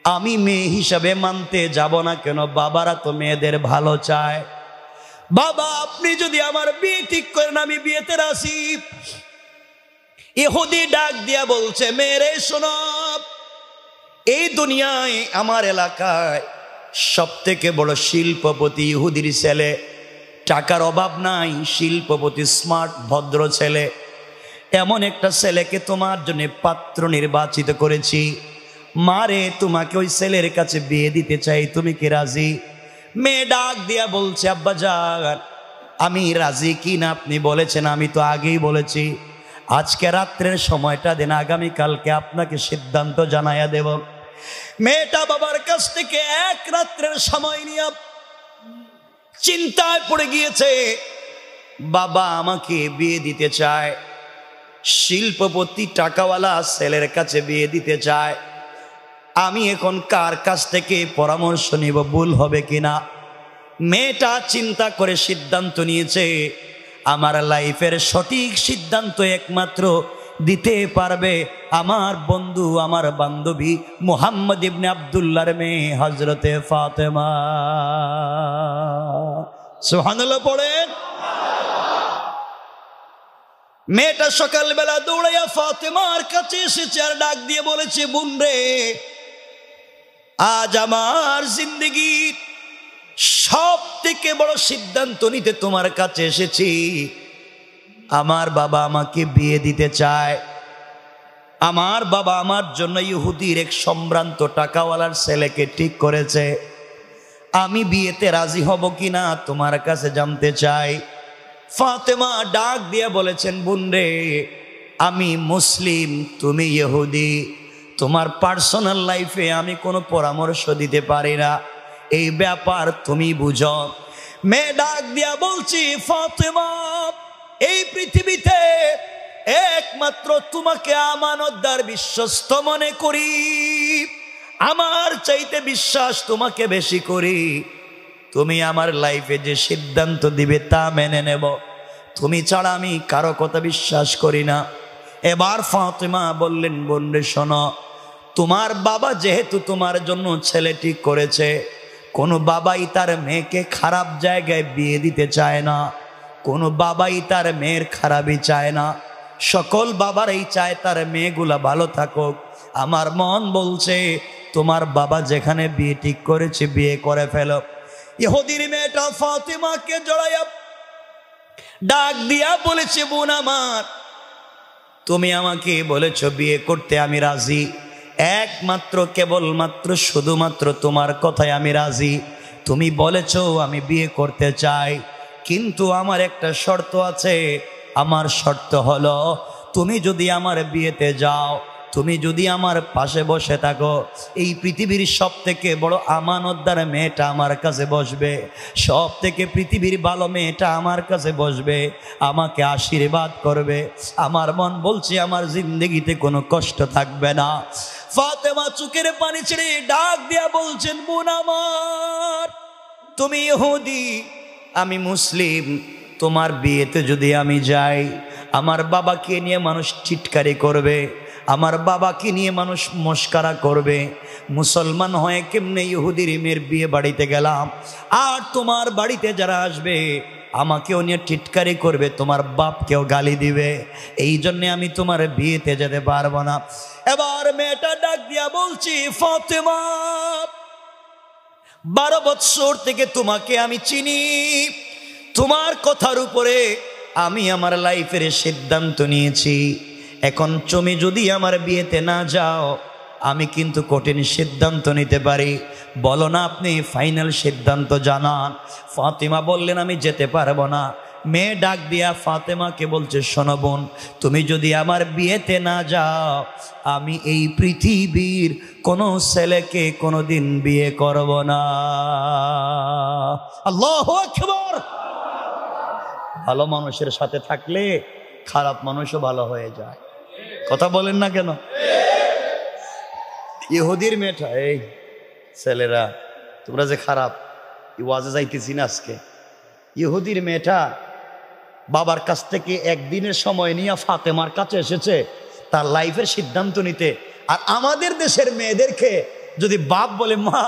আমি মেয়ে হিসাবে মানতে যাব না কেন, বাবারা তো মেয়েদের ভালো চায়। বাবা আপনি যদি আমার বিয়ে ঠিক করেন, আমি বিয়েতে রাজি। ইহুদি ডাক দিয়া বলছে, মেরে শোনো, এই দুনিয়ায় আমার এলাকায় সব থেকে বড় শিল্পপতি ইহুদির ছেলে, টাকার অভাব নাই, শিল্পপতি, স্মার্ট, ভদ্র ছেলে। এমন একটা ছেলেকে তোমার জন্য পাত্র নির্বাচিত করেছি, মারে তোমাকে ওই ছেলের কাছে বিয়ে দিতে চাই, তুমি কি রাজি? মেয়ে ডাক দিয়া বলছে, আব্বা জান, আমি রাজি কি না আপনি বলেছেন, আমি তো আগেই বলেছি, আজকে রাত্রের সময়টা দিন, আগামীকালকে আপনাকে সিদ্ধান্ত জানাইয়া দেব। মেয়েটা বাবার কাছ থেকে এক রাত্রের সময় নিয়ে চিন্তায় পড়ে গিয়েছে। বাবা আমাকে বিয়ে দিতে চায়, শিল্পপতি টাকাওয়ালা ছেলের কাছে বিয়ে দিতে চায়, আমি এখন কার কাছ থেকে পরামর্শ নিব, ভুল হবে কিনা। মেয়েটা চিন্তা করে সিদ্ধান্ত নিয়েছে, আমার লাইফের সঠিক সিদ্ধান্ত একমাত্র দিতে পারবে আমার বন্ধু, আমার বান্ধবী মুহাম্মদ ইবনে আব্দুল্লাহর মেয়ে হযরতে ফাতেমা। সুবহানাল্লাহ পড়েন। মেয়েটা সকালবেলা দৌড়াইয়া ফাতেমার কাছে এসেছে আর ডাক দিয়ে বলেছে, বোন রে, আজ আমার জিন্দেগির সব থেকে বড় সিদ্ধান্ত নিতে তোমার কাছে এসেছি। আমার বাবা আমাকে বিয়ে দিতে চায়। আমার বাবা আমার জন্য ইহুদির এক সম্ভ্রান্ত টাকাওয়ালার ছেলেকে ঠিক করেছে। আমি বিয়েতে রাজি হব কিনা তোমার কাছে জানতে চাই। ফাতেমা ডাক দিয়ে বলেছেন, বোন রে, আমি মুসলিম, তুমি ইহুদি, তোমার পার্সোনাল লাইফে আমি কোনো পরামর্শ দিতে পারি না, এই ব্যাপার তুমি বুঝো। মেয়ে ডাক দিয়া বলছি, ফাতেমা, এই পৃথিবীতে একমাত্র তোমাকে আমানতদার বিশ্বস্ত মনে করি, আমার চাইতে বিশ্বাস তোমাকে বেশি করি। তুমি আমার লাইফে যে সিদ্ধান্ত দিবে তা মেনে নেব, তুমি ছাড়া আমি কারো কথা বিশ্বাস করি না। এবার ফাতেমা বললেন, বোন রে শোনো, তোমার বাবা যেহেতু তোমার জন্য ছেলে ঠিক করেছে, কোনো বাবাই তার মেয়েকে খারাপ জায়গায় বিয়ে দিতে চায় না, কোনো বাবাই তার মেয়ের খারাপই চায় না, সকল বাবারাই চায় তার মেয়েগুলা ভালো থাকুক। আমার মন বলছে তোমার বাবা যেখানে বিয়ে ঠিক করেছে বিয়ে করে ফেলো। ইহুদির মেয়েটা ফাতেমাকে জড়াইয়া ডাক দিয়া বলেছে, বোন আমার, তুমি আমাকে বলেছো বিয়ে করতে, আমি রাজি, একমাত্র কেবলমাত্র শুধুমাত্র তোমার কথায় আমি রাজি। তুমি বলেছো আমি বিয়ে করতে চাই, কিন্তু আমার একটা শর্ত আছে। আমার শর্ত হলো, তুমি যদি আমার বিয়েতে যাও, তুমি যদি আমার পাশে বসে থাকো, এই পৃথিবীর সব থেকে বড় আমানতদার মেয়েটা আমার কাছে বসবে, সব থেকে পৃথিবীর ভালো মেয়েটা আমার কাছে বসবে, আমাকে আশীর্বাদ করবে। আমার মন বলছে আমার জিন্দগিতে কোনো কষ্ট থাকবে না। ফাতেমা চোখের পানি ছেড়ে ডাক দিয়া বলছেন, বোন আমার, তুমি ইহুদি, আমি মুসলিম, তোমার বিয়েতে যদি আমি যাই, আমার বাবাকে নিয়ে মানুষ চিৎকারি করবে, আমার বাবাকে নিয়ে মানুষ মস্কারা করবে। মুসলমান হয়ে কেমনে ইহুদির মেয়ের বিয়ে বাড়িতে গেলাম, আর তোমার বাড়িতে যারা আসবে আমাকেও নিয়ে টিটকারি করবে, তোমার বাপকেও গালি দিবে, এই জন্যে আমি তোমার বিয়েতে যেতে পারবো না। এবার মেয়েটা ডাক দিয়া বলছি, ফাতেমা, 12 বৎসর থেকে তোমাকে আমি চিনি, তোমার কথার উপরে আমি আমার লাইফের সিদ্ধান্ত নিয়েছি। এখন তুমি যদি আমার বিয়েতে না যাও, আমি কিন্তু কঠিন সিদ্ধান্ত নিতে পারি। বলো না, আপনি ফাইনাল সিদ্ধান্ত জানান। ফাতেমা বললেন, আমি যেতে পারবো না। মেয়ে ডাক দিয়া ফাতেমাকে বলছে, শোনো বোন, তুমি যদি আমার বিয়েতে না যাও, আমি এই পৃথিবীর কোনো ছেলেকে কোনোদিন বিয়ে করব না। আল্লাহু আকবার। ভালো মানুষের সাথে থাকলে খারাপ মানুষও ভালো হয়ে যায়, কথা বলেন না কেন? ইহুদির মেয়েটা, এই ছেলেরা তোমরা যে খারাপ, ওয়াজে যাইতেছি না আজকে। ইহুদির মেয়েটা বাবার কাছ থেকে একদিনের সময় নিয়ে ফাতেমার কাছে এসেছে তার লাইফের সিদ্ধান্ত নিতে। আর আমাদের দেশের মেয়েদেরকে যদি বাপ বলে, মা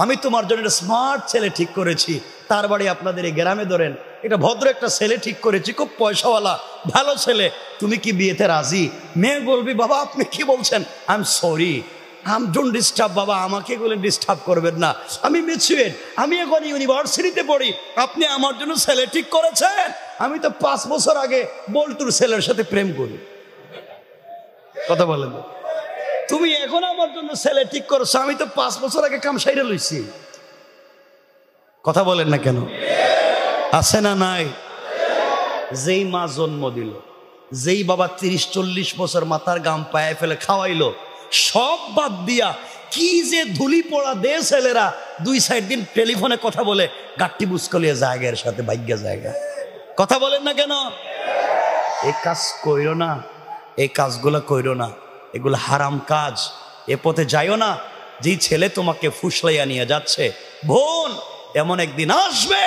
আমি তোমার জন্য একটা স্মার্ট ছেলে ঠিক করেছি, তার বাড়ি আপনাদের এই গ্রামে ধরেন, এটা ভদ্র একটা ছেলে ঠিক করেছি, খুব পয়সাওয়ালা ভালো ছেলে, তুমি কি বিয়েতে রাজি? মেয়ে বলবি, বাবা আপনি কি বলছেন, I am sorry, don't disturb বাবা, আমাকে বলে ডিস্টার্ব করবেন না, আমি ম্যাচিউরড, আমি এখন ইউনিভার্সিটিতে পড়ি, আপনি আমার জন্য ছেলে ঠিক করেছেন? আমি তো 5 বছর আগে বল্টুর ছেলের সাথে প্রেম করি, কথা বলেন। তুমি এখন আমার জন্য ছেলে ঠিক করছো, আমি তো 5 বছর আগে কাম সাইরে লইছি, কথা বলেন না কেন? আছে না নাই? যেই মা জন্ম দিল, যেই বাবা 30-40 বছর মাথার গাম পায়ে ফেলে খাওয়াইলো, সব বাদ দিয়া কি যে ধুলি পড়া দে ছেলেরা 2-4 দিন টেলিফোনে কথা বলে গাট্টি বুসকলিয়ে জায়গার সাথে ভাগ্য জায়গা, কথা বলেন না কেন? এই কাজ কইরো না, এই কাজগুলো কইরো না, এগুলো হারাম কাজ, এ পথে যাইও না। যেই ছেলে তোমাকে ফুসলাইয়া নিয়ে যাচ্ছে, বোন এমন একদিন আসবে,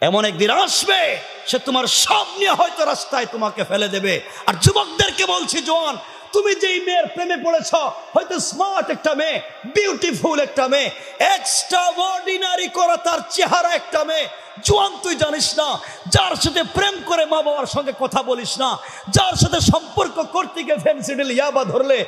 এমন একদিন আসবে সে তোমার সব নিয়ে হয়তো রাস্তায় তোমাকে ফেলে দেবে। আর যুবকদেরকে বলছি, জোয়ান, তুমি যেই মেয়ের প্রেমে পড়েছ, হয়তো স্মার্ট একটা মেয়ে, বিউটিফুল একটা মেয়ে, এক্সট্রাঅর্ডিনারি করা তার চেহারা একটা মেয়ে, জোয়ান তুই জানিস না, যার সাথে প্রেম করে মা বাবার সঙ্গে কথা বলিস না, যার সাথে সম্পর্ক করতে গিয়ে ফেন্সিডিল ইয়াবা ধরলে,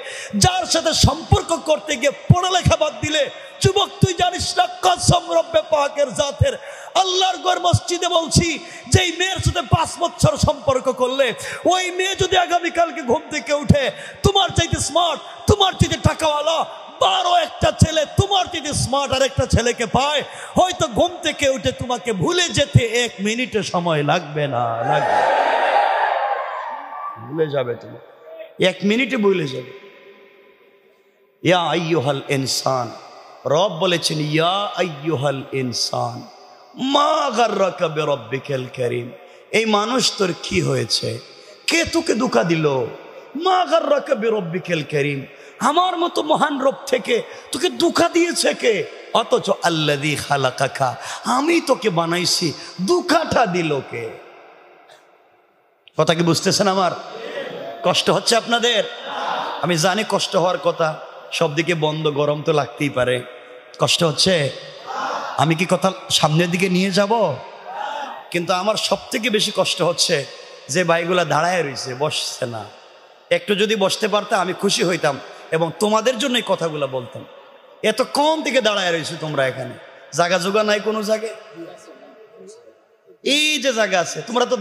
যার সাথে সম্পর্ক করতে গিয়ে পড়ালেখা বাদ দিলে, যুবক তুই জানিস না কসম রব্বে পাকের জাতের আল্লাহর ঘর মসজিদে বলছি, যেই মেয়ের সাথে 5 বছর সম্পর্ক করলে ওই মেয়ে যদি আগামীকালকে ঘুম থেকে উঠে তোমার চাইতে স্মার্ট, তোমার চাইতে টাকাওয়ালা, 12 একটা ছেলে তোমার চাইতে স্মার্ট আর একটা ছেলেকে পায়, হয়তো ঘুম থেকে উঠে তোমাকে ভুলে যেতে 1 মিনিটে সময় লাগবে না, লাগবে, ভুলে যাবে, তুমি 1 মিনিটে ভুলে যাবে। ইয়া আইয়ুহাল ইনসান, রব বলেছেন ইয়া আইয়ুহাল ইনসান মা গাররাকা বিরব্বিকাল কারীম। এই মানুষ তোর কি হয়েছে, কে তোকে ধোঁকা দিল? মা গাররাকা বিরব্বিকাল কারীম, আমার মতো মহান রব থেকে তোকে ধোঁকা দিয়েছে কে? অথচ আল্লাযী খালাকাকা, আমি তোকে বানাইছি, ধোঁকাটা দিল কে? কথা কি বুঝতেছেন আমার? কষ্ট হচ্ছে আপনাদের? আমি জানি কষ্ট হওয়ার কথা, সব দিকে বন্ধ, গরম তো লাগতেই পারে। কষ্ট হচ্ছে? আমি কি কথা সামনের দিকে নিয়ে যাব? কিন্তু আমার সব থেকে বেশি কষ্ট হচ্ছে যে ভাইগুলা দাঁড়ায় রয়েছে, বসছে না। একটু যদি বসতে পারতাম আমি খুশি হইতাম এবং তোমাদের জন্য এই কথাগুলো বলতাম। এত কম থেকে দাঁড়ায় রয়েছে তোমরা এখানে, জায়গা জোগা নাই কোনো জায়গায়? এই যে জায়গা আছে, তোমরা তো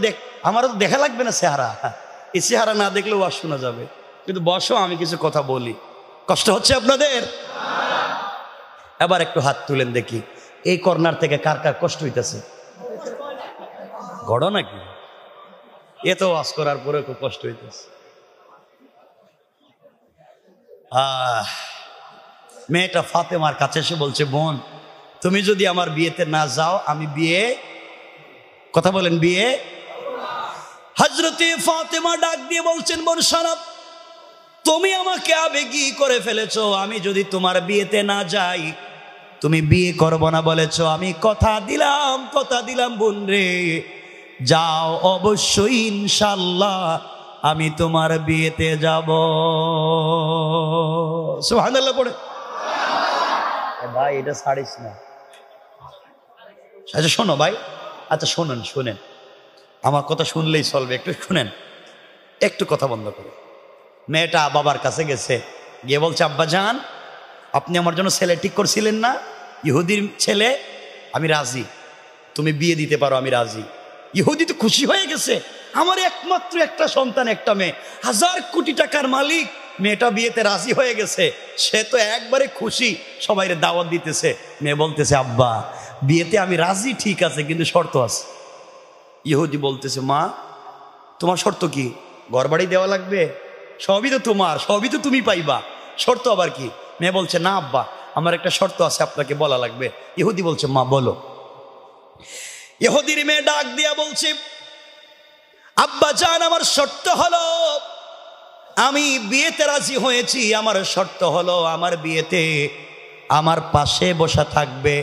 আমারও তো দেখা লাগবে না চেহারা, এই চেহারা না দেখলেও আর শোনা যাবে। কিন্তু বসো, আমি কিছু কথা বলি। কষ্ট হচ্ছে আপনাদের? এবার একটু হাত তুলেন দেখি, এই কর্নার থেকে কার কার কষ্ট হইতেছে? গড় নাকি? এত ওয়াজ করার পরে খুব কষ্ট হইতেছে। মেয়েটা ফাতেমার কাছে এসে বলছে, বোন তুমি যদি আমার বিয়েতে না যাও আমি বিয়ে, কথা বলেন, বিয়ে। হযরতে ফাতেমা ডাক দিয়ে বলছেন, বোন শোনো, তুমি আমাকে আবেগী করে ফেলেছো, আমি যদি তোমার বিয়েতে না যাই তুমি বিয়ে করবো না বলেছো, আমি কথা দিলাম বোন রে, যাও অবশ্যই ইনশাআল্লাহ আমি তোমার বিয়েতে যাব। সুবহানাল্লাহ পড়ে। ভাই এটা ছাড়িস না। আচ্ছা শোনো ভাই, আচ্ছা শোনেন, আমার কথা শুনলেই চলবে, একটু শুনেন, একটু কথা বন্ধ করে। মেয়েটা বাবার কাছে গেছে, গিয়ে বলছে, আব্বা জান আপনি আমার জন্য ছেলে ঠিক করছিলেন না, ইহুদির ছেলে, আমি রাজি, তুমি বিয়ে দিতে পারো, আমি রাজি। ইহুদি তো খুশি হয়ে গেছে, আমার একমাত্র একটা সন্তান, একটা মেয়ে, 1000 কোটি টাকার মালিক, মেয়েটা বিয়েতে রাজি হয়ে গেছে, সে তো একবারে খুশি, সবাইরে দাওয়াত দিতেছে। মেয়ে বলতেছে, আব্বা বিয়েতে আমি রাজি ঠিক আছে, কিন্তু শর্ত আছে। ইহুদি বলতেছে, মা তোমার শর্ত কি? ঘর বাড়ি দেওয়া লাগবে? সবই তো তোমার, সবই তো তুমি পাইবা, শর্ত আবার কি? মেয়ে বলছে, না আব্বা আমার একটা শর্ত আছে, আপনাকে বলা লাগবে। ইহুদি বলছে, মা বলো। ইহুদির মেয়ে ডাক দিয়া বলছে, আব্বা জান আমার শর্ত হলো, আমি বিয়েতে রাজি হয়েছি, আমার শর্ত হলো আমার বিয়েতে আমার পাশে বসা থাকবে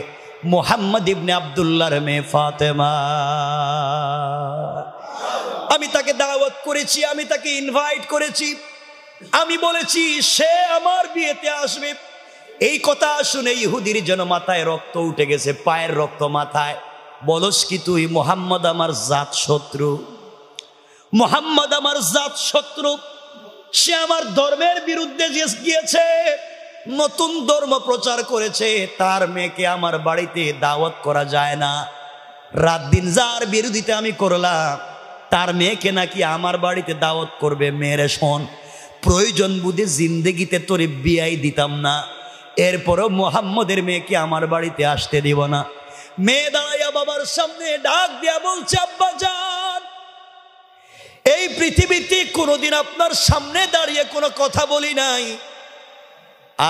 মুহাম্মদ ইবনে আব্দুল্লাহর মেয়ে ফাতেমা। আমি তাকে দাওয়াত করেছি, আমি তাকে ইনভাইট করেছি, আমি বলেছি সে আমার বিয়েতে আসবে। এই কথা শুনে ইহুদির যেন মাথায় রক্ত উঠে গেছে, পায়ের রক্ত মাথায়। বলস কি তুই? মুহাম্মদ আমার জাত শত্রু, মুহাম্মদ আমার জাত শত্রু, সে আমার ধর্মের বিরুদ্ধে গিয়েছে, নতুন ধর্ম প্রচার করেছে, তার মেয়েকে আমার বাড়িতে দাওয়াত করা যায় না। রাত দিন যার বিরোধিতা আমি করলাম, তার মেয়েকে নাকি আমার বাড়িতে দাওয়াত করবে। মেয়েরে শোন, প্রয়োজন বুঝে জিন্দেগিতে তোরে বিয়াই দিতাম না, এরপরও মুহাম্মদের মেয়েকে আমার বাড়িতে আসতে দিব না। মেয়ে দাঁড়াইয়া বাবার সামনে ডাক দিয়া বলছে, আব্বা জান এই পৃথিবীতে কোনোদিন আপনার সামনে দাঁড়িয়ে কোনো কথা বলি নাই,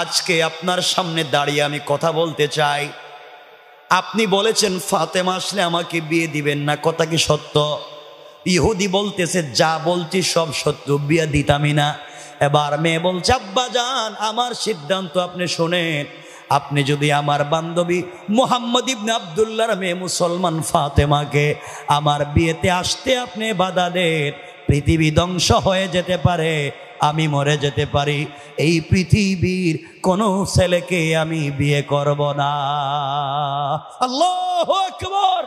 আজকে আপনার সামনে দাঁড়িয়ে আমি কথা বলতে চাই। আপনি বলেছেন ফাতেমা আসলে আমাকে বিয়ে দিবেন না, কথা কি সত্য? ইহুদি বলতেছে, যা বলছি সব সত্য, বিয়ে দিতামই না। এবার মেয়ে বলছে, আব্বা জান আমার সিদ্ধান্ত আপনি শোনেন, আপনি যদি আমার বান্ধবী মুহাম্মদ ইবনে আব্দুল্লাহর মেয়ে মুসলমান ফাতেমাকে আমার বিয়েতে আসতে আপনি বাধা দেন, পৃথিবী ধ্বংস হয়ে যেতে পারে, আমি মরে যেতে পারি, এই পৃথিবীর কোনো ছেলেকে আমি বিয়ে করব না। আল্লাহু আকবার।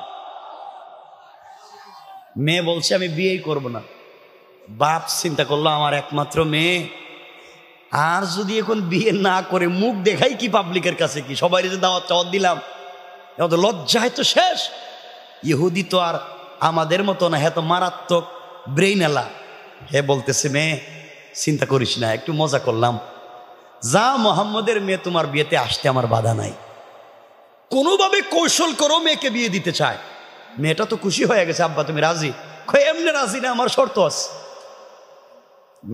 মেয়ে বলছে আমি বিয়েই করব না। বাপ চিন্তা করলো আমার একমাত্র মেয়ে, আর যদি এখন বিয়ে না করে মুখ দেখাই কি পাবলিকের কাছে, কি সবাই যে দাওয়াত টাওয়াত দিলাম, লজ্জায় তো শেষ। ইহুদি তো আর আমাদের মতো না, হ্যাঁ তো মারাত্মক ব্রেইন এলা। হে বলতেছে মেয়ে চিন্তা করিস না, একটু মজা করলাম, যা মোহাম্মদের মেয়ে তোমার বিয়েতে আসতে আমার বাধা নাই, কোনোভাবে কৌশল করো মেয়েকে বিয়ে দিতে চায়। মেয়েটা তো খুশি হয়ে গেছে, আব্বা তুমি রাজি? এমনি রাজি না, আমার শর্ত আছে।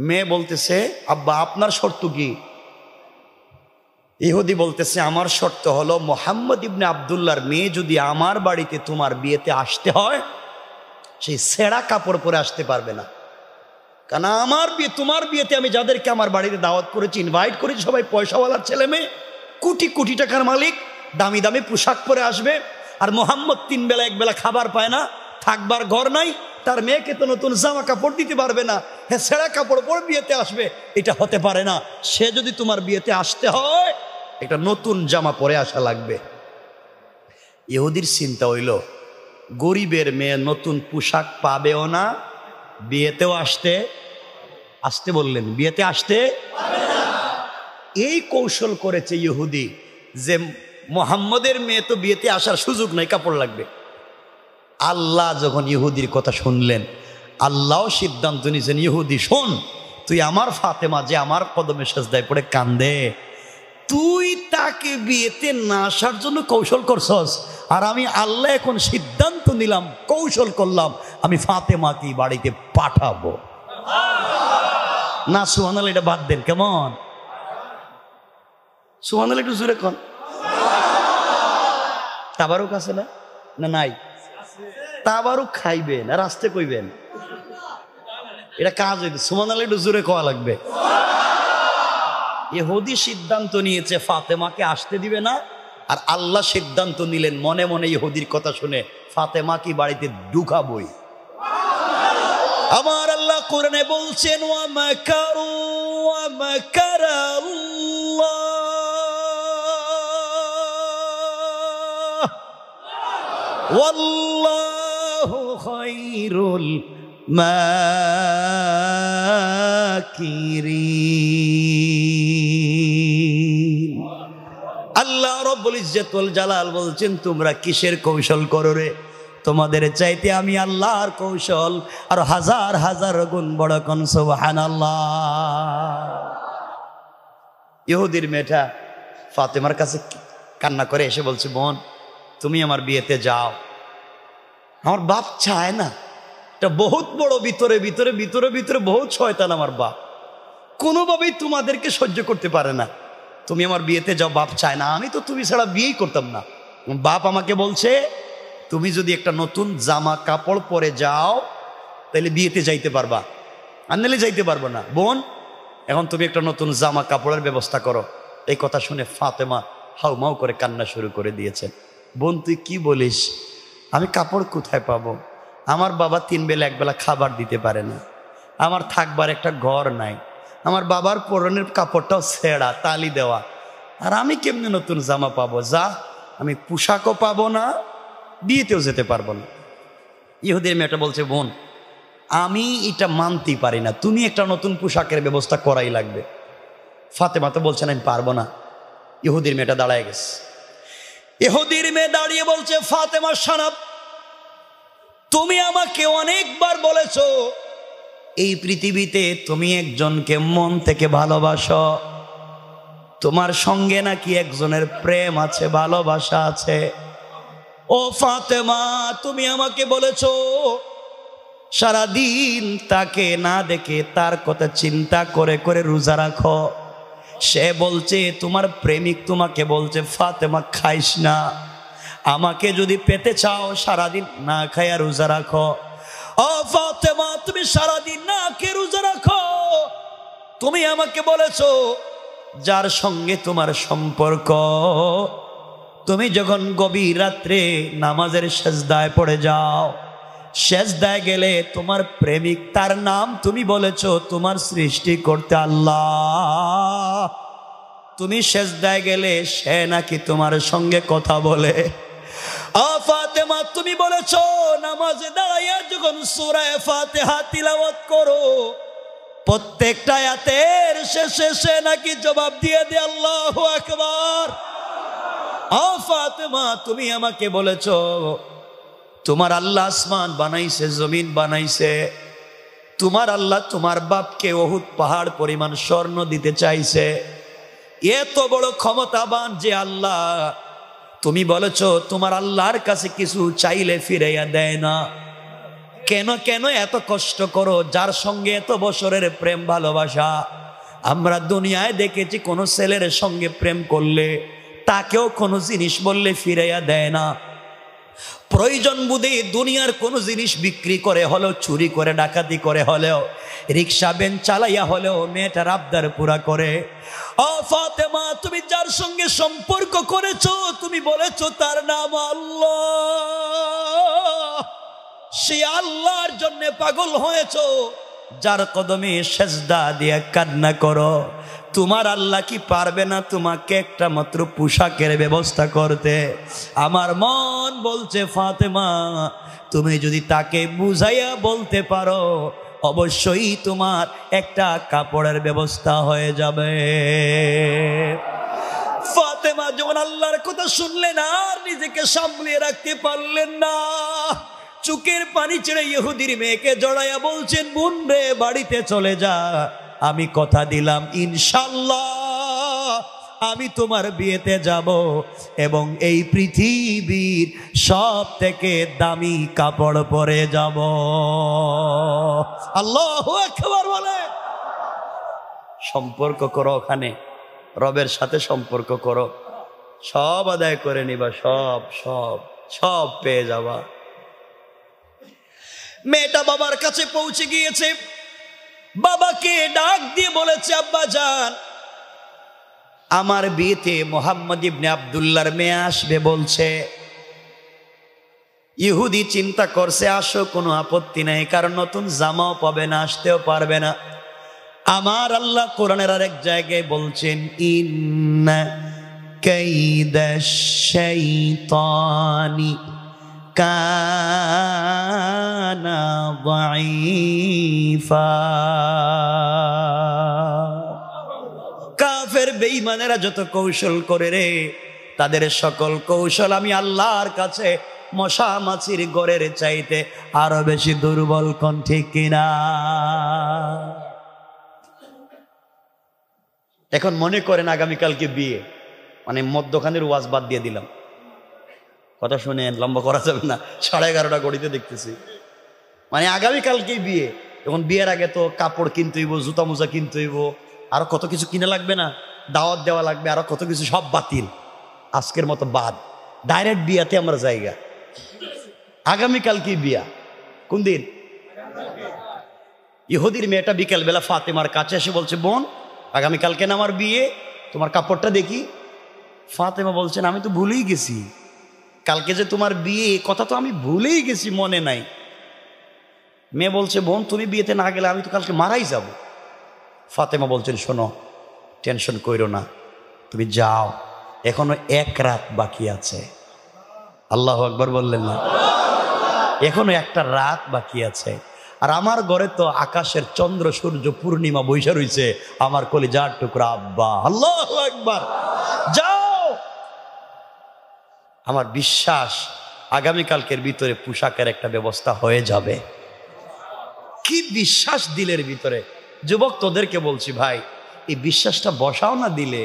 মেয়ে বলতেছে আব্বা আপনার শর্ত কি? ইহুদি বলতেছে আমার শর্ত হলো মোহাম্মদ ইবনে আব্দুল্লাহর মেয়ে যদি আমার বাড়িতে তোমার বিয়েতে আসতে হয়, সেই ছেঁড়া কাপড় পরে আসতে পারবে না, কারণ আমার বিয়ে তোমার বিয়েতে আমি যাদেরকে আমার বাড়িতে দাওয়াত করেছি, ইনভাইট করেছি, সবাই পয়সাওয়ালার ছেলে মেয়ে, কোটি কোটি টাকার মালিক, দামি দামি পোশাক পরে আসবে। আর মোহাম্মদ 3 বেলা 1 বেলা খাবার পায় না, থাকবার ঘর নাই, তার মেয়েকে তো নতুন জামা কাপড় দিতে পারবে না, হ্যাঁ ছেঁড়া কাপড় পরে বিয়েতে আসবে, এটা হতে পারে না। সে যদি তোমার বিয়েতে আসতে হয় একটা নতুন জামা পরে আসা লাগবে। ইহুদির চিন্তা হইল গরিবের মেয়ে নতুন পোশাক পাবেও না, বিয়েতেও আসতে বললেন, বিয়েতে আসতে। এই কৌশল করেছে ইহুদি যে মোহাম্মদের মেয়ে তো বিয়েতে আসার সুযোগ নাই, কাপড় লাগবে। আল্লাহ যখন ইহুদির কথা শুনলেন, আল্লাহ সিদ্ধান্ত নিয়েছেন ইহুদি শোন, তুই আমার ফাতেমা যে আমার কদমে সেজদায় পড়ে কান্দে, তুই তাকে বিয়েতে না আসার জন্য কৌশল করছস, আর আমি আল্লাহ এখন সিদ্ধান্ত নিলাম, কৌশল করলাম, আমি ফাতেমাকে বাড়িতে পাঠাবো না। সুবহানাল্লাহ, এটা বাদ দেন, কেমন সুবহানাল্লাহ একটু জোরে কোন। তাবারুক আছে না? না নাই? তাবারুক খাইবেন আর আসতে কইবেন, এটা কাজ হইতে। সুবহানাল্লাহ একটু জোরে কোয়া লাগবে। ইহুদি সিদ্ধান্ত নিয়েছে ফাতেমাকে আসতে দিবে না, আর আল্লাহ সিদ্ধান্ত নিলেন মনে মনে ইহুদির কথা শুনে ফাতেমাকে বাড়িতে ঢুকাবই। আমার আল্লাহ কোরআনে বলছেন ওয়া মাকারু ওয়া মাকারাল্লাহ ওয়াল্লাহু খায়রুল মাকিরিন। আল্লাহ রাব্বুল ইজ্জত ওয়াল জালাল বলছেন তোমরা কিসের কৌশল করো রে? তোমাদের চাইতে আমি আল্লাহর কৌশল আর হাজার হাজার গুণ বড়। কোন সুবহানাল্লাহ। ইহুদির মেয়েটা ফাতেমার কাছে কান্না করে এসে বলছে, বোন তুমি আমার বিয়েতে যাও, আমার বাপ চায় না, এটা বহুত বড় ভিতরে ভিতরে ভিতরে ভিতরে বহুত শয়তান আমার বাপ, কোনোভাবেই তোমাদেরকে সহ্য করতে পারে না, তুমি আমার বিয়েতে যাও, বাপ চায় না। আমি তো তুমি ছাড়া বিয়েই করতাম না। বাপ আমাকে বলছে তুমি যদি একটা নতুন জামা কাপড় পরে যাও তাহলে বিয়েতে যাইতে পারবা, আর নাহলে যাইতে পারবো না। বোন এখন তুমি একটা নতুন জামা কাপড়ের ব্যবস্থা করো। এই কথা শুনে ফাতেমা হাউমাউ করে কান্না শুরু করে দিয়েছেন। বোন তুই কি বলিস? আমি কাপড় কোথায় পাবো? আমার বাবা 3 বেলা 1 বেলা খাবার দিতে পারে না, আমার থাকবার একটা ঘর নাই, আমার বাবার পরনের কাপড়টাও ছেঁড়া তালি দেওয়া, আর আমি কেমনে নতুন জামা পাবো? যা আমি পোশাকও পাবো না, বিয়েতেও যেতে পারবো না। ইহুদির মেয়েটা বলছে বোন আমি এটা মানতেই পারি না, তুমি একটা নতুন পোশাকের ব্যবস্থা করাই লাগবে। ফাতেমা তো বলছেন আমি পারবো না। ইহুদির মেয়েটা দাঁড়ায় গেছে। ইহুদির মেয়ে দাঁড়িয়ে বলছে ফাতেমা সানাব, তুমি আমাকে অনেকবার বলেছো এই পৃথিবীতে তুমি একজনকে মন থেকে ভালোবাসো, তোমার সঙ্গে নাকি একজনের প্রেম আছে, ভালোবাসা আছে। ও ফাতেমা তুমি আমাকে বলেছো সারাদিন তাকে না দেখে তার কথা চিন্তা করে করে রোজা রাখো। সে বলছে তোমার প্রেমিক তোমাকে বলছে ফাতেমা খাইস না, আমাকে যদি পেতে চাও সারাদিন না খাইয়া রোজা রাখো। ও ফাতেমা তুমি সারাদিন না খেয়ে রোজা রাখো। তুমি আমাকে বলেছো যার সঙ্গে তোমার সম্পর্ক, তুমি যখন গভীর রাত্রে নামাজের সেজদায় পড়ে যাও, সেজদায় গেলে তোমার প্রেমিক তার নাম তুমি বলেছো তোমার সৃষ্টি করতে আল্লাহ, তুমি সেজদায় গেলে সে নাকি তোমার সঙ্গে কথা বলে। ফাতেমা তুমি বলেছো নামাজে দাঁড়াইয়া যখন সূরা ফাতিহা তিলাওয়াত করো প্রত্যেকটা আয়াতের শেষে সে নাকি জবাব দিয়ে দে আল্লাহু আকবার। ফাতেমা তুমি আমাকে বলেছো তোমার আল্লাহ আসমান বানাইছে, জমিন বানাইছে, তোমার আল্লাহ তোমার বাপকে উহুদ পাহাড় পরিমাণ স্বর্ণ দিতে চাইছে, এত বড় ক্ষমতাবান যে আল্লাহ, তুমি বলেছো তোমার আল্লাহর কাছে কিছু চাইলে ফিরাইয়া দেয় না, কেন কেন এত কষ্ট করো? যার সঙ্গে এত বছরের প্রেম ভালোবাসা, আমরা দুনিয়ায় দেখেছি কোনো ছেলের সঙ্গে প্রেম করলে তাকেও কোনো জিনিস বললে ফিরাইয়া দেয় না, প্রয়োজন বুঝে দুনিয়ার কোনো জিনিস বিক্রি করে হলেও, চুরি করে ডাকাতি করে হলেও, রিক্সা ভ্যান চালাইয়া হলেও মেয়েটার আবদার পুরা করে। ফাতেমা তুমি যার সঙ্গে সম্পর্ক করেছো, তুমি বলেছো তার নাম আল্লাহ, সে আল্লাহর জন্য পাগল হয়েছো, যার কদমে সেজদা দিয়ে কান্না করো, তোমার আল্লাহ কি পারবে না তোমাকে একটা মাত্র পোশাকের ব্যবস্থা করতে? আমার মন বলছে ফাতেমা তুমি যদি তাকে বুঝাইয়া বলতে পারো অবশ্যই তোমার একটা কাপড়ের ব্যবস্থা হয়ে যাবে। ফাতেমা যখন আল্লাহর কথা শুনলেন আর নিজেকে সামলিয়ে রাখতে পারলেন না, চোখের পানি ছেড়ে ইহুদির মেয়েকে জড়াইয়া বলছেন বোন রে বাড়িতে চলে যা, আমি কথা দিলাম ইনশাআল্লাহ আমি তোমার বিয়েতে যাব এবং এই পৃথিবীর সব থেকে দামি কাপড় পরে যাব। আল্লাহু আকবার বলে। সম্পর্ক করো, ওখানে রবের সাথে সম্পর্ক করো, সব আদায় করে নিবা, সব সব সব পেয়ে যাবা। মেয়েটা বাবার কাছে পৌঁছে গিয়েছে, বাবাকে ডাক দিয়ে বলেছে আব্বা জান আমার বিয়েতে মোহাম্মদ ইবনে আব্দুল্লাহর মেয়ে আসবে বলছে। ইহুদি চিন্তা করছে আসো, কোনো আপত্তি নাই, কারণ নতুন জামাও পাবে না, আসতেও পারবে না। আমার আল্লাহ কোরআনের আরেক জায়গায় বলছেন ইন্না কাইদাশ শাইতানি কানা দাঈফা। কাফের বেঈমানেরা যত কৌশল করে রে, তাদের সকল কৌশল আমি আল্লাহর কাছে মশা মাছির গড়ের চাইতে আরো বেশি দুর্বল। কোন ঠিক কিনা? এখন মনে করেন আগামীকালকে বিয়ে, মানে মধ্যখানের ওয়াজ বাদ দিয়ে দিলাম, কথা শুনেন, লম্বা করা যাবে না, 11:30 গড়িতে দেখতেছি, মানে আগামীকালকেই বিয়ে। এখন বিয়ের আগে তো কাপড় কিনতে হইব, জুতা মোজা কিনতে হইব, আরো কত কিছু কিনা লাগবে না, দাওয়াত দেওয়া লাগবে, আরো কত কিছু, সব বাতিল, আজকের মতো বাদ। ডাইরেক্ট বিয়াতে আমরা জায়গা, আগামীকালকেই বিয়া। কোন দিন? ইহুদির মেয়েটা বিকেলবেলা ফাতেমার কাছে এসে বলছে বোন আগামীকালকে না আমার বিয়ে, তোমার কাপড়টা দেখি। ফাতেমা বলছেন আমি তো ভুলেই গেছি, কালকে যে তোমার বিয়ে কথা তো আমি ভুলেই গেছি, মনে নাই। মেয়ে বলছে বোন তুমি বিয়েতে না গেলে আমি তো কালকে মারাই যাব। ফাতেমা বলছেন শোনো টেনশন কইরো না, তুমি যাও, এখনো এক রাত বাকি আছে। আল্লাহু আকবার বললেন না? এখনো একটা রাত বাকি আছে, আর আমার ঘরে তো আকাশের চন্দ্র সূর্য পূর্ণিমা বৈশা রইছে, আমার কলিজার টুকরা আব্বা। আল্লাহু আকবার, যাও। আমার বিশ্বাস আগামীকালকের ভিতরে পোশাকের একটা ব্যবস্থা হয়ে যাবে। কি বিশ্বাস দিলের ভিতরে। যুবক তোদেরকে বলছি ভাই, এই বিশ্বাসটা বসাও না দিলে,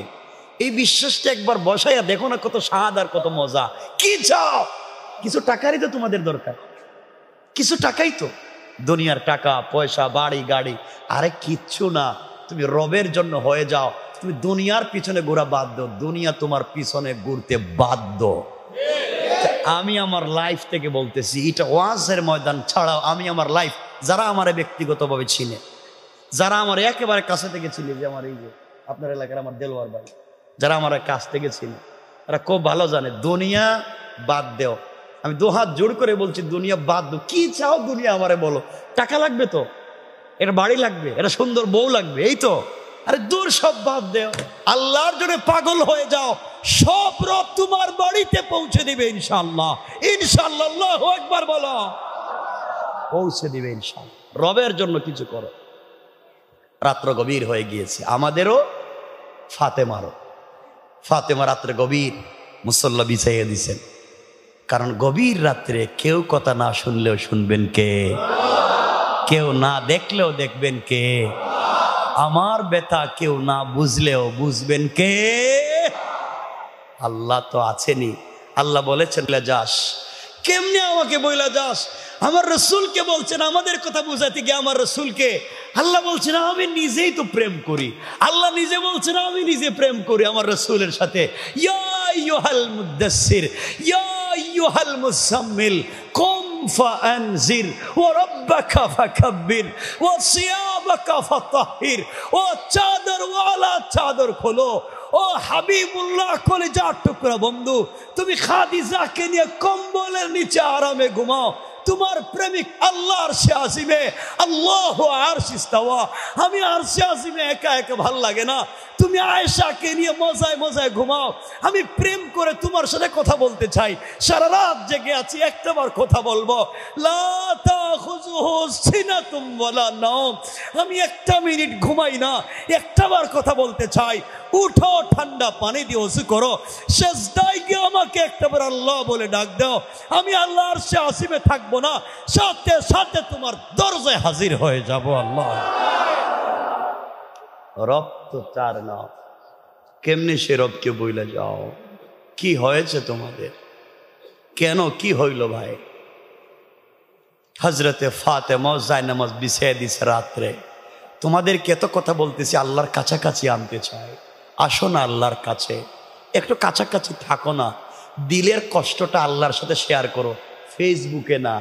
এই বিশ্বাসটা একবার বসাইয়া দেখো না, কত স্বাদ আর কত মজা। কি চাও? কিছু টাকারই তো তোমাদের দরকার, কিছু টাকাই তো, দুনিয়ার টাকা পয়সা বাড়ি গাড়ি, আরে কিচ্ছু না। তুমি রবের জন্য হয়ে যাও, তুমি দুনিয়ার পিছনে ঘোরা বাধ্য, দুনিয়া তোমার পিছনে ঘুরতে বাধ্য। আমি আমার লাইফ থেকে বলতেছি, এটা ওয়াজের ময়দান ছাড়াও আমি আমার লাইফ, যারা আমার ব্যক্তিগতভাবে চিনে, যারা আমার একেবারে কাছে থেকে চিনে, যে আমার এই যে আপনার এলাকার আমার দেলোয়ার ভাই, যারা আমার কাছ থেকে চিনে, তারা খুব ভালো জানে দুনিয়া বাদ দেও। আমি দুহাত জোড় করে বলছি দুনিয়া বাদ দো। কি চাও দুনিয়া আমারে বলো? টাকা লাগবে তো, এটা বাড়ি লাগবে, এটা সুন্দর বউ লাগবে, এই তো আরে দূর সব বাদ দেও, আল্লাহর জন্য পাগল হয়ে যাও, সব রব তোমার বাড়িতে পৌঁছে দিবে ইনশাআল্লাহ। ইনশাআল্লাহ, আল্লাহু আকবার বলো, পৌঁছে দিবে ইনশাআল্লাহ। রবের জন্য কিছু করো। রাত্র গভীর হয়ে গিয়েছে, আমাদেরও ফাতেমা রাত্রে গভীর মুসল্লা বিছাইয়ে দিছেন। কারণ গভীর রাত্রে কেউ কথা না শুনলেও শুনবেন কে? কেউ না দেখলেও দেখবেন কে? আমার ব্যথা কেউ না বুঝলেও বুঝবেন কে? আল্লাহ তো আছেনই। আল্লাহ বলেছেন যাস, কেমনে আমাকে বইলা যাস? আমার রসুলকে বলছেন, আমাদের কথা বুঝাতে গিয়ে আমার রসুলকে আল্লাহ বলছেন আমি নিজেই তো প্রেম করি। আল্লাহ নিজে বলছেন আমি নিজে প্রেম করি আমার রসুলের সাথে। ইয়া আইয়ুহাল মুদাসসির, ইয়া আইয়ুহাল মুসাম্মিল, কুম ফাআনজির, ওয়া রাব্বাকা ফাকাব্বির, ওয়া সিয়াবাকা ফাতাহির। ও চাদর ওয়ালা চাদর খোলো। ও হাবিবুল্লাহ, কলিজার টুকরা বন্ধু, তুমি খাদিজাকে নিয়ে কম্বলের নিচে আরামে ঘুমাও। তোমার প্রেমিক আল্লাহ আরশে আজিমে, আল্লাহ আরশে ইস্তাওয়া। আমি আরশে আজিমে একা একা ভাল লাগে না, তুমি আয়েশাকে নিয়ে মজায় মজায় ঘুমাও। আমি প্রেম করে তোমার সাথে কথা বলতে চাই, সারা রাত জেগে আছি, একটাবার কথা বলবো। লা তাখুযুহু সিনাতুম ওয়ালা নাওম, আমি একটা মিনিট ঘুমাই না, একটাবার কথা বলতে চাই। উঠো, ঠান্ডা পানি দিয়ে ওযু করো, সিজদায় গিয়ে আমাকে একটাবার আল্লাহ বলে ডাক দাও। আমি আল্লাহ আরশে আসিমে থাকবো না, সাথে সাথে তোমার দরজায় হাজির হয়ে যাব। আল্লাহ রব তো চার না, কেমনে সে রবকে বইলে যাও? কি হয়েছে তোমাদের? কেন কি হইল ভাই? হজরতে ফাতেমা জায়নামাজ বিছিয়ে দিছে রাত্রে। তোমাদেরকে এত কথা বলতেছি, আল্লাহর কাছাকাছি আনতে চাই। আসো না আল্লাহর কাছে, একটু কাছাকাছি থাকো না, দিলের কষ্টটা আল্লাহর সাথে শেয়ার করো। ফেসবুকে না,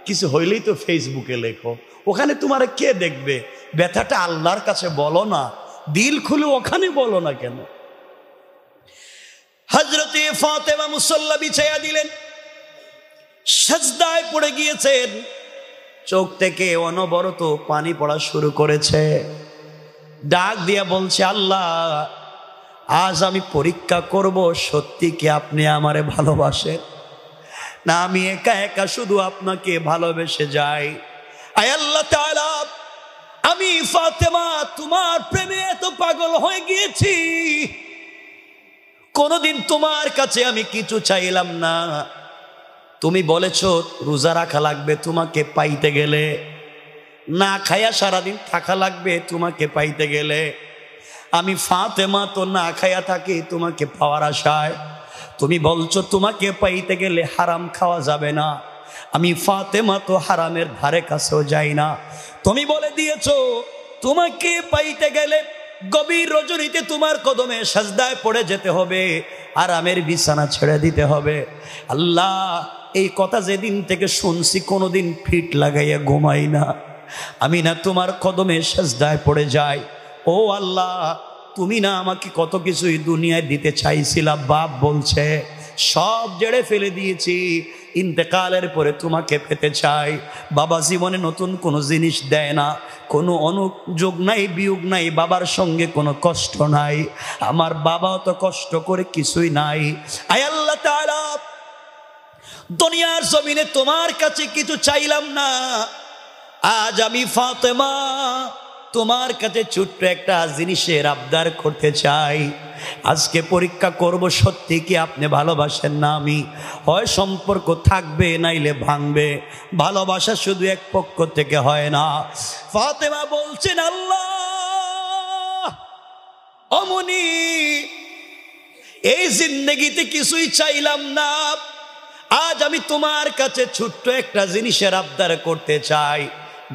কিছু হইলেই তো ফেসবুকে লেখো, ওখানে তোমার কে দেখবে? ব্যথাটা আল্লাহর কাছে বলো না, দিল খুলে ওখানে বলো না কেন? হযরতে ফাতেমা মুসল্লা বিছাইয়া দিলেন, সিজদায় পড়ে গিয়েছেন, চোখ থেকে অনবরত পানি পড়া শুরু করেছে। ডাক দিয়া বলছে, আল্লাহ আজ আমি পরীক্ষা করব, সত্যি কি আপনি আমারে ভালোবাসেন না আমি একা একা শুধু আপনাকে ভালোবেসে যাই? আয় আল্লাহ তাআলা, আমি ফাতেমা তোমার প্রেমে এত পাগল হয়ে গিয়েছি, কোনদিন তোমার কাছে আমি কিছু চাইলাম না। তুমি বলেছো রোজা রাখা লাগবে তোমাকে পাইতে গেলে, না খায়া সারাদিন থাকা লাগবে তোমাকে পাইতে গেলে। আমি ফাতেমা তো না খায়া থাকি তোমাকে পাওয়ার আশায়। তুমি বলছো তোমাকে পাইতে গেলে হারাম খাওয়া যাবে না, আমি ফাতেমা তো হারামের ধারে কাছেও যাই না। তুমি বলে দিয়েছো তোমাকে পাইতে গেলে গভীর রজনীতে তোমার কদমে সাজদায় পড়ে যেতে হবে, আরামের বিছানা ছেড়ে দিতে হবে। আল্লাহ এই কথা যেদিন থেকে শুনছি কোনোদিন ফিট লাগাইয়া ঘুমাই না, আমি না তোমার কদমে সাজদায় পড়ে যাই। ও আল্লাহ, তুমি না আমাকে কত কিছুই দুনিয়ায় দিতে চাইছিলা, বাপ বলছে সব জেড়ে ফেলে দিয়েছি, ইন্তেকালের পরে তোমাকে পেতে চাই। বাবা জীবনে নতুন কোনো জিনিস দেয় না, কোনো অনুযোগ নাই, বিয়োগ নাই, বাবার সঙ্গে কোনো কষ্ট নাই, আমার বাবাও তো কষ্ট করে কিছুই নাই। আয় আল্লাহ তাআলা, দুনিয়ার জমিনে তোমার কাছে কিছু চাইলাম না, আজ আমি ফাতেমা তোমার কাছে ছোট্ট একটা জিনিসের আবদার করতে চাই। আজকে পরীক্ষা করব সত্যি কি আপনি ভালোবাসেন না আমি। হয় সম্পর্ক থাকবে নাইলে ভাঙবে, ভালোবাসা শুধু এক পক্ষ থেকে হয় না। ফাতেমা বলছেন, আল্লাহ অমনি এই জিন্দেগিতে কিছুই চাইলাম না, আজ আমি তোমার কাছে ছোট্ট একটা জিনিসের আবদার করতে চাই।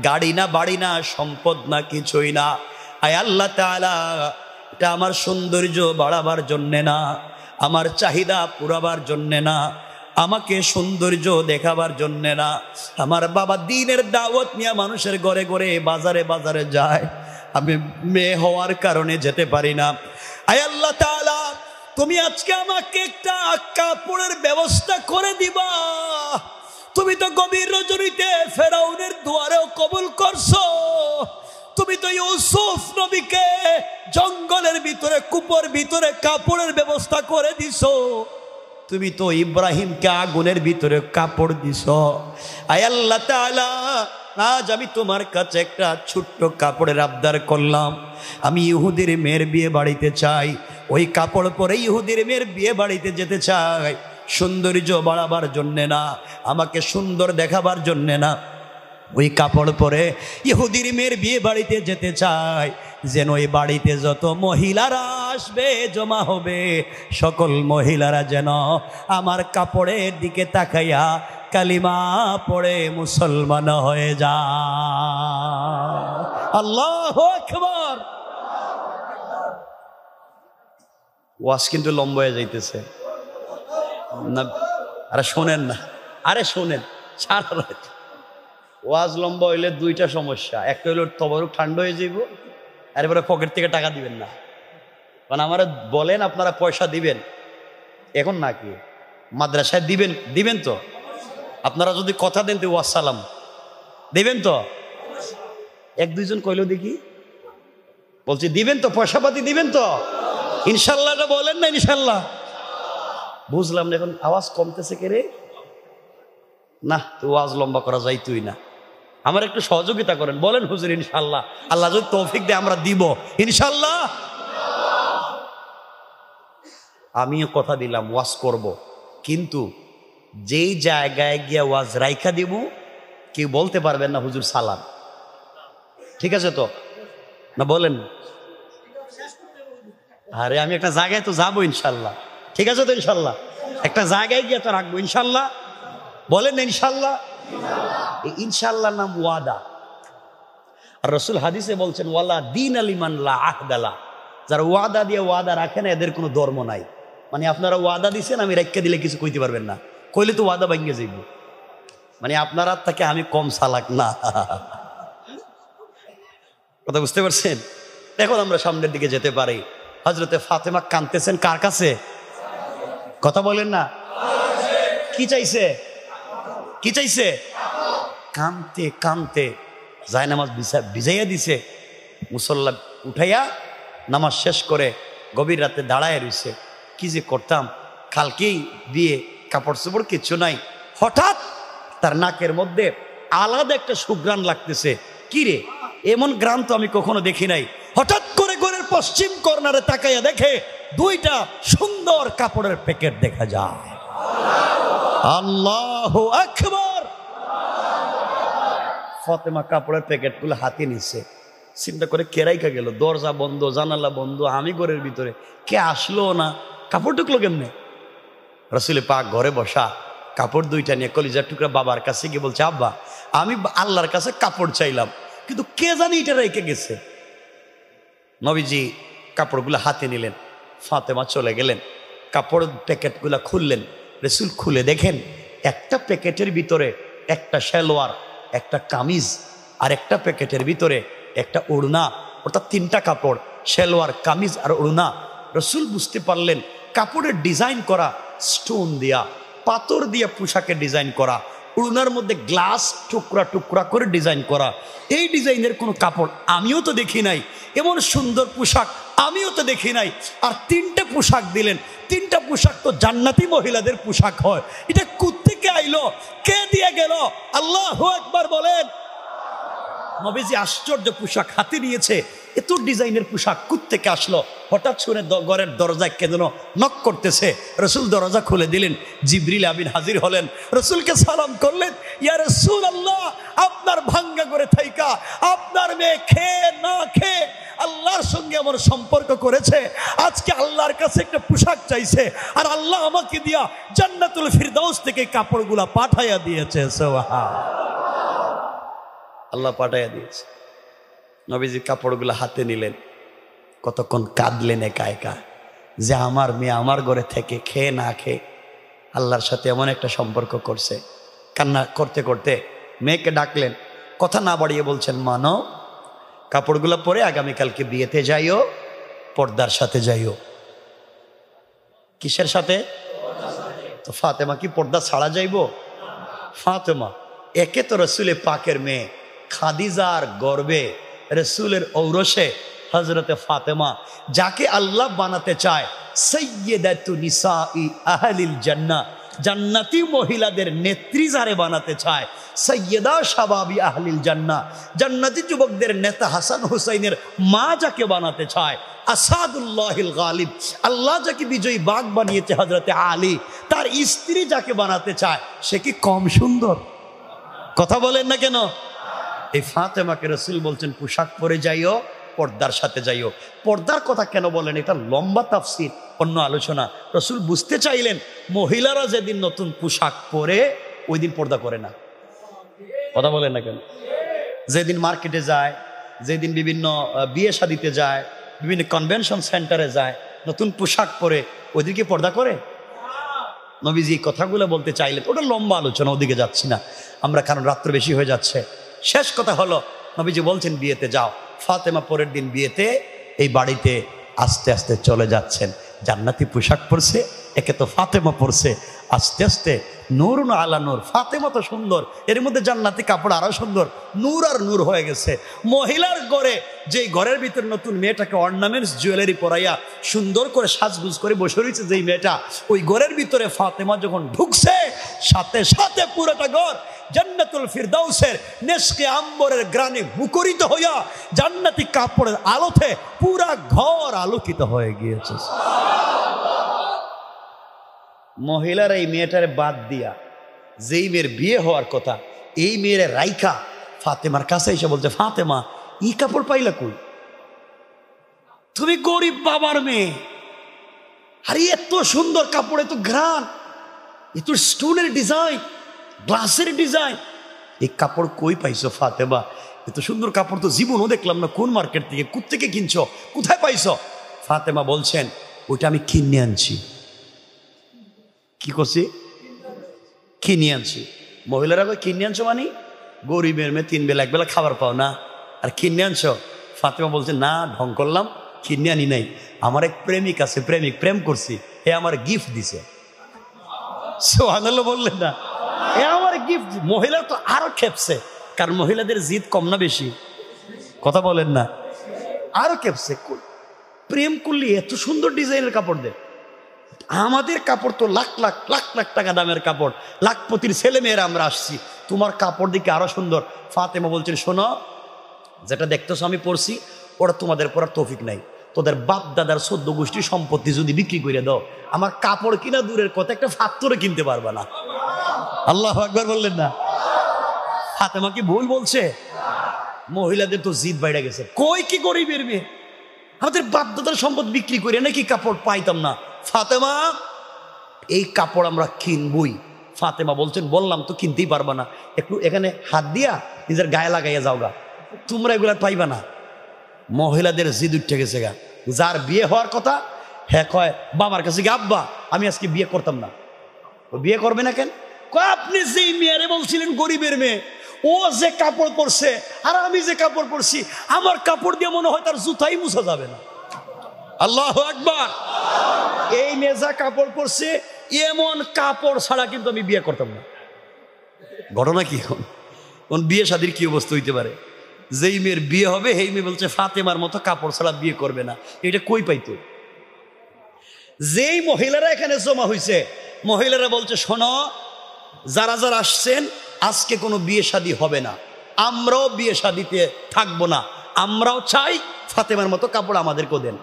গাড়ি না, বাড়ি না, সম্পদ না, কিছুই না। আয় আল্লাহ তাআলা, এটা আমার সৌন্দর্য বাড়াবার জন্যে না, আমার চাহিদা পুরাবার জন্যে না, আমাকে সৌন্দর্য দেখাবার জন্যে না। আমার বাবা দিনের দাওয়াত নিয়ে মানুষের ঘরে ঘরে বাজারে বাজারে যায়, আমি মেয়ে হওয়ার কারণে যেতে পারি না। আয় আল্লাহ তাআলা, তুমি আজকে আমাকে একটা কাপড়ের ব্যবস্থা করে দিবা। তুমি তো গভীর রজনীতে ফেরাউনের দুয়ারেও কবুল করছো, তুমি তো ইউসুফ নবীকে জঙ্গলের ভিতরে কূপের ভিতরে কাপড়ের ব্যবস্থা করে দিছো, তুমি তো ইব্রাহিমকে আগুনের ভিতরে কাপড় দিছো। আয় আল্লাহ তাআলা, আজ আমি তোমার কাছে একটা ছোট্ট কাপড়ের আবদার করলাম। আমি ইহুদির মেয়ের বিয়ে বাড়িতে চাই, ওই কাপড় পরে ইহুদির মেয়ের বিয়ে বাড়িতে যেতে চাই। সৌন্দর্য বাড়াবার জন্যে না, আমাকে সুন্দর দেখাবার জন্যে না, ওই কাপড় পরে ইহুদির মেয়ের বিয়ে বাড়িতে যেতে চাই, যেন ওই বাড়িতে যত মহিলারা আসবে জমা হবে, সকল মহিলারা যেন আমার কাপড়ের দিকে তাকাইয়া কালিমা পড়ে মুসলমান হয়ে যায়। আল্লাহু আকবার। ওয়াজ কিন্তু লম্বা হয়ে যাইতেছে না, আরে শোনেন না, আরে শোনেন, সারা রাত ওয়াজ লম্বা হইলে দুইটা সমস্যা, একটা হইলো তবরক ঠান্ডা হয়ে যাইব, আর এবারে পকেট থেকে টাকা দিবেন না। কারণ আমার বলেন আপনারা পয়সা দিবেন এখন নাকি মাদ্রাসায় দিবেন? দিবেন তো? আপনারা যদি কথা দেন তো ওয়াজ সালাম দিবেন তো? এক দুইজন কইলো দেখি, বলছি দিবেন তো? পয়সা পাতি দিবেন তো? ইনশাল্লাহটা বলেন না ইনশাল্লাহ। বুঝলাম না, এখন আওয়াজ কমতেছে কে রে? না, তো ওয়াজ লম্বা করা যাইতই না। আমার একটু সহযোগিতা করেন, বলেন হুজুর ইনশাল্লাহ। আল্লাহ যদি তৌফিক দেয় আমরা দিব ইনশাল্লাহ। আমিও কথা দিলাম ওয়াজ করব, কিন্তু যেই জায়গায় গিয়া ওয়াজ রাইখা দিব কেউ বলতে পারবেন না হুজুর সালাম। ঠিক আছে তো? না বলেন? আরে আমি একটা জায়গায় তো যাবো ইনশাল্লাহ। ঠিক আছে তো ইনশাল্লাহ? একটা জায়গায় গিয়ে তো রাখবো ইনশাল্লাহ। বলেন না ইনশাল্লাহ? ইনশাল্লাহ নাম ওয়াদা। আর রাসূল হাদিসে বলছেন ওয়ালা দিন আলিমান লা আহদালা, যারা ওয়াদা দিয়ে ওয়াদা রাখে না এদের কোনো ধর্ম নাই। মানে আপনারা ওয়াদা দিছেন, আমি রাখা দিলে কিছু কইতে পারবেন না, কইলে তো ওয়াদা ভাঙিয়ে যাইব। মানে আপনারা থেকে আমি কম চালাক না। কথা বুঝতে পারছেন? এখন আমরা সামনের দিকে যেতে পারি। হযরতে ফাতেমা কাঁদতেছেন কার কাছে? কথা বলেন না। কি চাইছে? কি চাইছে? কাঁদতে কাঁদতে জায়নামাজ ভিজাইয়া দিছে, মুসল্লা উঠাইয়া নামাজ শেষ করে গভীর রাতে দাঁড়ায় রইছে। কি যে করতাম, কালকেই বিয়ে, কাপড় চোপড় কিচ্ছু নাই। হঠাৎ তার নাকের মধ্যে আলাদা একটা সুঘ্রাণ লাগতেছে। কি রে, এমন গ্রাম তো আমি কখনো দেখি নাই। হঠাৎ করে ঘরের পশ্চিম কর্নারে তাকাইয়া দেখে দুইটা সুন্দর কাপড়ের প্যাকেট দেখা যায়। আল্লাহু আকবার। ফাতেমা কাপড়ের প্যাকেটগুলো হাতে নিচ্ছে, চিন্তা করে কে রাইখা গেল, দরজা বন্ধ, জানালা বন্ধ, আমি ঘরের ভিতরে, কে আসলো না, কাপড় ঢুকলো কেমনে? রাসূল পাক ঘরে বসা, কাপড় দুইটা নিয়ে কলিজার টুকরা বাবার কাছে গিয়ে বলছে, আব্বা আমি আল্লাহর কাছে কাপড় চাইলাম, কিন্তু কে জানি এটা রেখে গেছে। নবীজি কাপড়গুলো হাতে নিলেন, ফাতেমা চলে গেলেন, কাপড় প্যাকেটগুলো খুললেন। রাসূল খুলে দেখেন একটা প্যাকেটের ভিতরে একটা সালোয়ার, একটা কামিজ, আর একটা প্যাকেটের ভিতরে একটা ওড়না, অর্থাৎ তিনটা কাপড়, সালোয়ার, কামিজ আর ওড়না। রাসূল বুঝতে পারলেন কাপড়ের ডিজাইন করা স্টোন দিয়া, পাথর দিয়া পোশাকের ডিজাইন করা, ওড়নার মধ্যে গ্লাস টুকরা টুকরা করে ডিজাইন করা। এই ডিজাইনের কোনো কাপড় আমিও তো দেখি নাই, এমন সুন্দর পোশাক আমিও তো দেখি নাই। আর তিনটা পোশাক দিলেন, তিনটা পোশাক তো জান্নাতি মহিলাদের পোশাক হয়। এটা কোত্থেকে আইলো, কে দিয়ে গেল? আল্লাহু আকবার বলেন। নবীজি আশ্চর্য পোশাক হাতে নিয়েছে, এত ডিজাইনের পোশাক কোত্থেকে আসলো? হঠাৎ শুনে ঘরের দরজায় কে যেন নক করতেছে। রাসূল দরজা খুলে দিলেন, জিবরিল আমিন হাজির হলেন, রাসূলকে সালাম করলেন, ইয়া রাসূলুল্লাহ আপনার ভাঙ্গা করে থাইকা আপনার মেয়ে খেয়ে না খেয়ে আল্লাহর সঙ্গে আমার সম্পর্ক করেছে, আজকে আল্লাহর কাছে একটা পোশাক চাইছে, আর আল্লাহ আমাকে দিয়া জান্নাতুল ফিরদাউস থেকে কাপড়গুলা পাঠাইয়া দিয়েছে। সুবহানাল্লাহ, আল্লাহ পাঠাইয়া দিয়েছে। নবীজি কাপড়গুলো হাতে নিলেন, কতক্ষণ কাঁদলেন একা একা, যে আমার মেয়ে আমার ঘরে থেকে খেয়ে না খেয়ে আল্লাহর সাথে এমন একটা সম্পর্ক করছে। কান্না করতে করতে মেয়েকে ডাকলেন, কথা না বাড়িয়ে বলছেন, মানো কাপড়গুলো পরে আগামীকালকে বিয়েতে যাইও, পর্দার সাথে যাইও। কিসের সাথে? তো ফাতেমা কি পর্দা ছাড়া যাইব? ফাতেমা একে তো রাসূলে পাকের মেয়ে, খাদিজার গর্বে রসুলের ঔরসে হজরতে ফাতেমা, যাকে আল্লাহ বানাতে চায় সাইয়্যিদাতু নিসাই আহলিল জান্নাহ, জান্নাতি মহিলাদের নেত্রী যারে বানাতে চায়, সৈয়দা শাবাবি আহলিল জান্নাহ, জান্নাতি যুবকদের নেতা হাসান হুসাইনের মা যাকে বানাতে চায়, আসাদুল্লাহিল গালিব, আল্লাহ যাকে বিজয়ী বাগ বানিয়েছে হযরতে আলী, তার স্ত্রী যাকে বানাতে চায়, সে কি কম সুন্দর? কথা বলেন না কেন? এই ফাতেমাকে রাসূল বলছেন পোশাক পরে যাইও, পর্দার সাথে যাইও। পর্দার কথা কেন বলেন? এটা লম্বা তাফসীর, অন্য আলোচনা। রাসূল বুঝতে চাইলেন মহিলারা যেদিন নতুন পোশাক পরে ওই দিন পর্দা করে না। কথা বলেন না কেন? যেদিন মার্কেটে যায়, যেদিন বিভিন্ন বিয়ে শাদিতে যায়, বিভিন্ন কনভেনশন সেন্টারে যায়, নতুন পোশাক পরে ওই দিন কি পর্দা করে? নবীজি কথাগুলো বলতে চাইলেন, ওটা লম্বা আলোচনা, ওদিকে যাচ্ছি না আমরা, কারণ রাত্র বেশি হয়ে যাচ্ছে। শেষ কথা হলো, নবীজি বলছেন বিয়েতে যাও। ফাতেমা পরের দিন বিয়েতে এই বাড়িতে আস্তে আস্তে চলে যাচ্ছেন। জান্নাতি পোশাক পরছে, একে তো ফাতেমা পরছে, আস্তে আস্তে নূরুন আলা নূর। ফাতেমা তো সুন্দর, এর মধ্যে জান্নাতি কাপড় আরো সুন্দর, নূর আর নূর হয়ে গেছে। মহিলার ঘরে, যেই ঘরের ভিতরে নতুন মেয়েটাকে অর্নামেন্টস জুয়েলারি পরাইয়া সুন্দর করে সাজগুজ করে বসে রয়েছে যেই মেয়েটা, ওই ঘরের ভিতরে ফাতেমা যখন ঢুকছে, সাথে সাথে পুরোটা ঘর জান্নাতুল ফিরদাউসের নেশকে আম্বরের গ্রানে মুখরিত হইয়া জান্নাতি কাপড়ের আলোতে পুরা ঘর আলোকিত হয়ে গিয়েছে। মহিলার এই মেয়েটারে বাদ দিয়া যেই মেয়ের বিয়ে হওয়ার কথা, এই মেয়ের রাইখা ফাতেমার কাছে এসে বলছে, ফাতেমা ই কাপড় পাইলা কই? তুমি গরিব বাবার মেয়ে, আরে এত সুন্দর কাপড়, এত ঘ্রাণ, এত স্টোনের ডিজাইন, গ্লাসের ডিজাইন, এই কাপড় কই পাইছো ফাতেমা? এত সুন্দর কাপড় তো জীবনও দেখলাম না, কোন মার্কেট থেকে, কোত্থেকে কিনছো, কোথায় পাইছো? ফাতেমা বলছেন, ওইটা আমি কিনে আনছি। কি করছি? কিনে আনছি। মহিলারা কিনে আনছো মানে? গরিবের মেয়ে, 3 বেলা 1 বেলা খাবার পাও না, আর কিনে আনছো? ফাতেমা বলছে, না ঢং করলাম, কিনে আনি নাই, আমার এক প্রেমিক আছে, প্রেমিক প্রেম করছি, হে আমার গিফট দিছে। সুবহানাল্লাহ বললেন না? এ আমার গিফট। মহিলা তো আরো খেপছে, কারণ মহিলাদের জিদ কম না বেশি? কথা বলেন না? আরো খেপছে, প্রেম করলে এত সুন্দর ডিজাইনের কাপড় দে। আমাদের কাপড় তো লাখ লাখ লাখ লাখ টাকা দামের কাপড়, লাখপতির ছেলে মেয়েরা আমরা আসছি, তোমার কাপড় দিকে আরো সুন্দর। ফাতেমা বলছেন, শোনো, যেটা দেখতেছো আমি পড়ছি, ওরা তোমাদের পড়ার তৌফিক নাই। তোদের বাপ দাদার 14 গোষ্ঠীর সম্পত্তি যদি বিক্রি করে দাও, আমার কাপড় কিনা দূরের কথা, একটা ফাত্তরে কিনতে পারবা না। আল্লাহু আকবার বললেন না? ফাতেমা কি ভুল বলছে? মহিলাদের তো জিদ বাইরে গেছে, কই কি গরিবের মেয়ে, আমাদের বাপ দাদার সম্পদ বিক্রি করে নাকি কাপড় পাইতাম না। ফাতেমা, এই কাপড় আমরা কিনবই। ফাতেমা বলছেন, বললাম তো কিনতেই পারবা না, একটু এখানে হাত দিয়া নিজের গায়ে লাগাইয়া যাওগা, তোমরা এগুলা পাইবা না। মহিলাদের জিদ উঠে গেছে গা। যার বিয়ে হওয়ার কথা, হ্যাঁ কয় বাবার কাছে গিয়ে, আব্বা আমি আজকে বিয়ে করতাম না। ও বিয়ে করবে না কেন? কয় আপনি যেই মেয়েরে বলছিলেন গরিবের মেয়ে, ও যে কাপড় পরছে আর আমি যে কাপড় পরছি, আমার কাপড় দিয়ে মনে হয় তার জুতাই মুছা যাবে না। আল্লাহু আকবার। এই মেজা কাপড় পরছে, এমন কাপড় ছাড়া কিন্তু আমি বিয়ে করতাম না। ঘটনা কি? এখন বিয়ে শাদীর কি অবস্থা হইতে পারে? যেই মেয়ের বিয়ে হবে, সেই মেয়ে বলছে ফাতেমার মতো কাপড় ছাড়া বিয়ে করবে না। এটা কই পাইতো? যেই মহিলারা এখানে জমা হয়েছে, মহিলারা বলছে, শোনো, যারা যারা আসছেন, আজকে কোনো বিয়ে শাদী হবে না, আমরাও বিয়ে শাদীতে থাকবো না, আমরাও চাই ফাতেমার মতো কাপড় আমাদেরকেও দেন।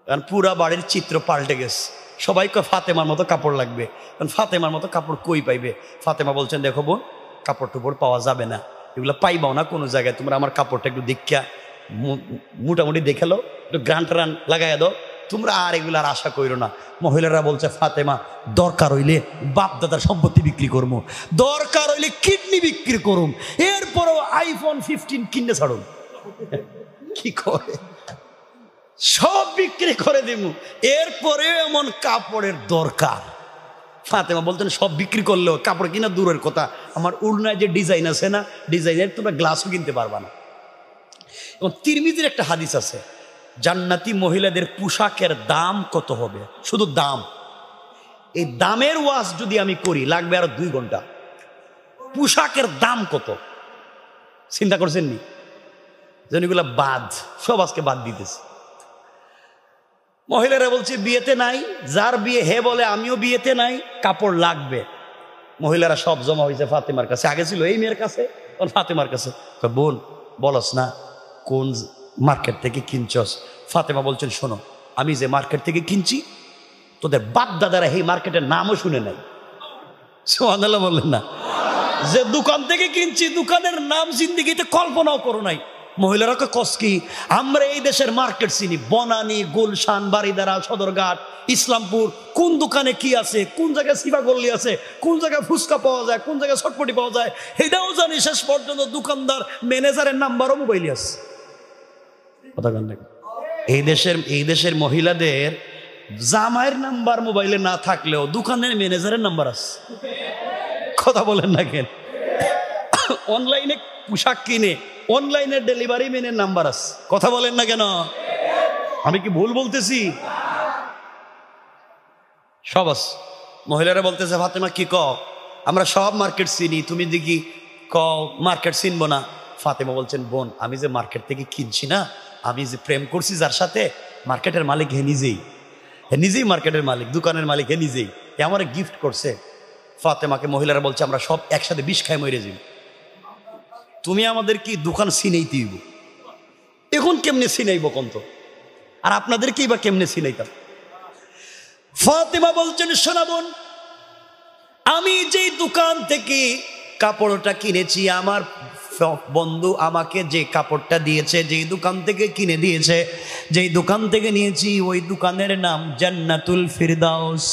কারণ পুরা বাড়ির চিত্র পাল্টে গেছে, সবাইকে ফাতেমার মতো কাপড় লাগবে। কারণ ফাতেমার মতো কাপড় কই পাইবে? ফাতেমা বলছেন, দেখো বোন, কাপড় টুপড় পাওয়া যাবে না, এগুলো পাইবাও না কোনো জায়গায়, তোমরা আমার কাপড়টা একটু দেখা মোটামুটি দেখালো, একটু গ্রান ট্রান লাগাইয়া দাও, তোমরা আর এগুলো আর আশা করো না। মহিলারা বলছে, ফাতেমা দরকার হইলে বাপ দাদার সম্পত্তি বিক্রি করবো, দরকার হইলে কিডনি বিক্রি করুম, এরপরও iPhone 15 কিনে ছাড়ুন। কি করে? সব বিক্রি করে দিব, এরপরে এমন কাপড়ের দরকার। ফাতেমা বলতেন, সব বিক্রি করলেও কাপড় কিনা দূরের কথা, আমার উড়নায় যে ডিজাইন আছে না, ডিজাইনের তোমরা গ্লাসও কিনতে পারবা না। এবং তিরমিজির একটা হাদিস আছে, জান্নাতি মহিলাদের পোশাকের দাম কত হবে, শুধু দাম। এই দামের ওয়াজ যদি আমি করি, লাগবে আরো 2 ঘন্টা। পোশাকের দাম কত চিন্তা করছেন নি? যেগুলা বাদ, সব আজকে বাদ দিতেছে। মহিলারা বলছে বিয়েতে নাই, যার বিয়ে হে বলে আমিও বিয়েতে নাই, কাপড় লাগবে। মহিলারা সব জমা হয়েছে ফাতেমার কাছে। আগে ছিল এই মেয়ের কাছে, ফাতেমার কাছে। বোন বলস না কোন মার্কেট থেকে কিনছস? ফাতেমা বলছেন শোনো, আমি যে মার্কেট থেকে কিনছি তোদের বাপ দাদারা এই মার্কেটের নামও শুনে নাই। সুবহানাল্লাহ বললেন না? যে দোকান থেকে কিনছি দোকানের নাম জিন্দেগিতে কল্পনাও করো নাই। মহিলারা কস কি, আমরা এই দেশের মার্কেট চিনি, বনানী, গুলশান, বারিধারা, সদরঘাট, ইসলামপুর, কোন দোকানে কি আছে, কোন জায়গায় সিবা গল্লি আছে, কোন জায়গায় ফুচকা পাওয়া যায়, কোন জায়গায় চটপটি পাওয়া যায়, এটাও জানি। শেষ পর্যন্ত দোকানদার ম্যানেজারের নাম্বারও মোবাইলে আছে। কথা বলেন না? এই দেশের মহিলাদের জামাইয়ের নাম্বার মোবাইলে না থাকলেও দোকানের ম্যানেজারের নাম্বার আছে। কথা বলেন না কেন? অনলাইনে পোশাক কিনে অনলাইনে ডেলিভারি ম্যানের নাম্বার আছে। কথা বলেন না কেন? আমি কি ভুল বলতেছি? সব আছে। মহিলারা বলতেছে ফাতেমা কি ক, আমরা সব মার্কেট চিনি, তুমি দেখি ক মার্কেট চিনবো না। ফাতেমা বলছেন বোন, আমি যে মার্কেট থেকে কিনছি না, আমি যে প্রেম করছি যার সাথে, মার্কেটের মালিক হে নিজেই মার্কেটের মালিক, দোকানের মালিক হে নিজেই, আমার গিফট করছে। ফাতেমাকে মহিলারা বলছে আমরা সব একসাথে বিষ খাই মরে যাই, তুমি আমাদের কি দোকান চিনাইতে হইব? এখন কেমনে চিনাইব কন্ত? আর আপনাদেরকেই বা কেমনে চিনাইতাম? ফাতেমা বলছেন শোনা বোন, আমি যেই দোকান থেকে কাপড়টা কিনেছি, আমার বন্ধু আমাকে যে কাপড়টা দিয়েছে, যেই দোকান থেকে কিনে দিয়েছে, যেই দোকান থেকে নিয়েছি, ওই দোকানের নাম জান্নাতুল ফিরদাউস।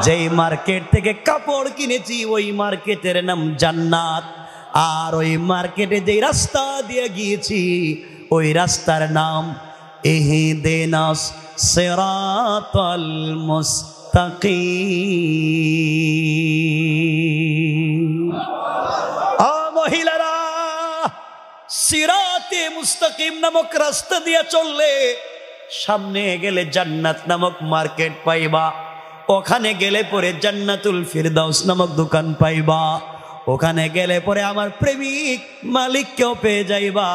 যেই মার্কেট থেকে কাপড় কিনেছি ওই মার্কেটের নাম জান্নাত। আর ওই মার্কেটে যেই রাস্তা দিয়ে গিয়েছি ওই রাস্তার নাম ইহদিনাস সিরাতাল মুস্তাকিম। মহিলারা, সিরাতে মুস্তাকিম নামক রাস্তা দিয়ে চললে সামনে গেলে জান্নাত নামক মার্কেট পাইবা। ওখানে গেলে পরে জান্নাতুল ফিরদাউস নামক দোকান পাইবা। ওখানে গেলে পরে আমার প্রেমিক মালিককেও পেয়ে যাইবা।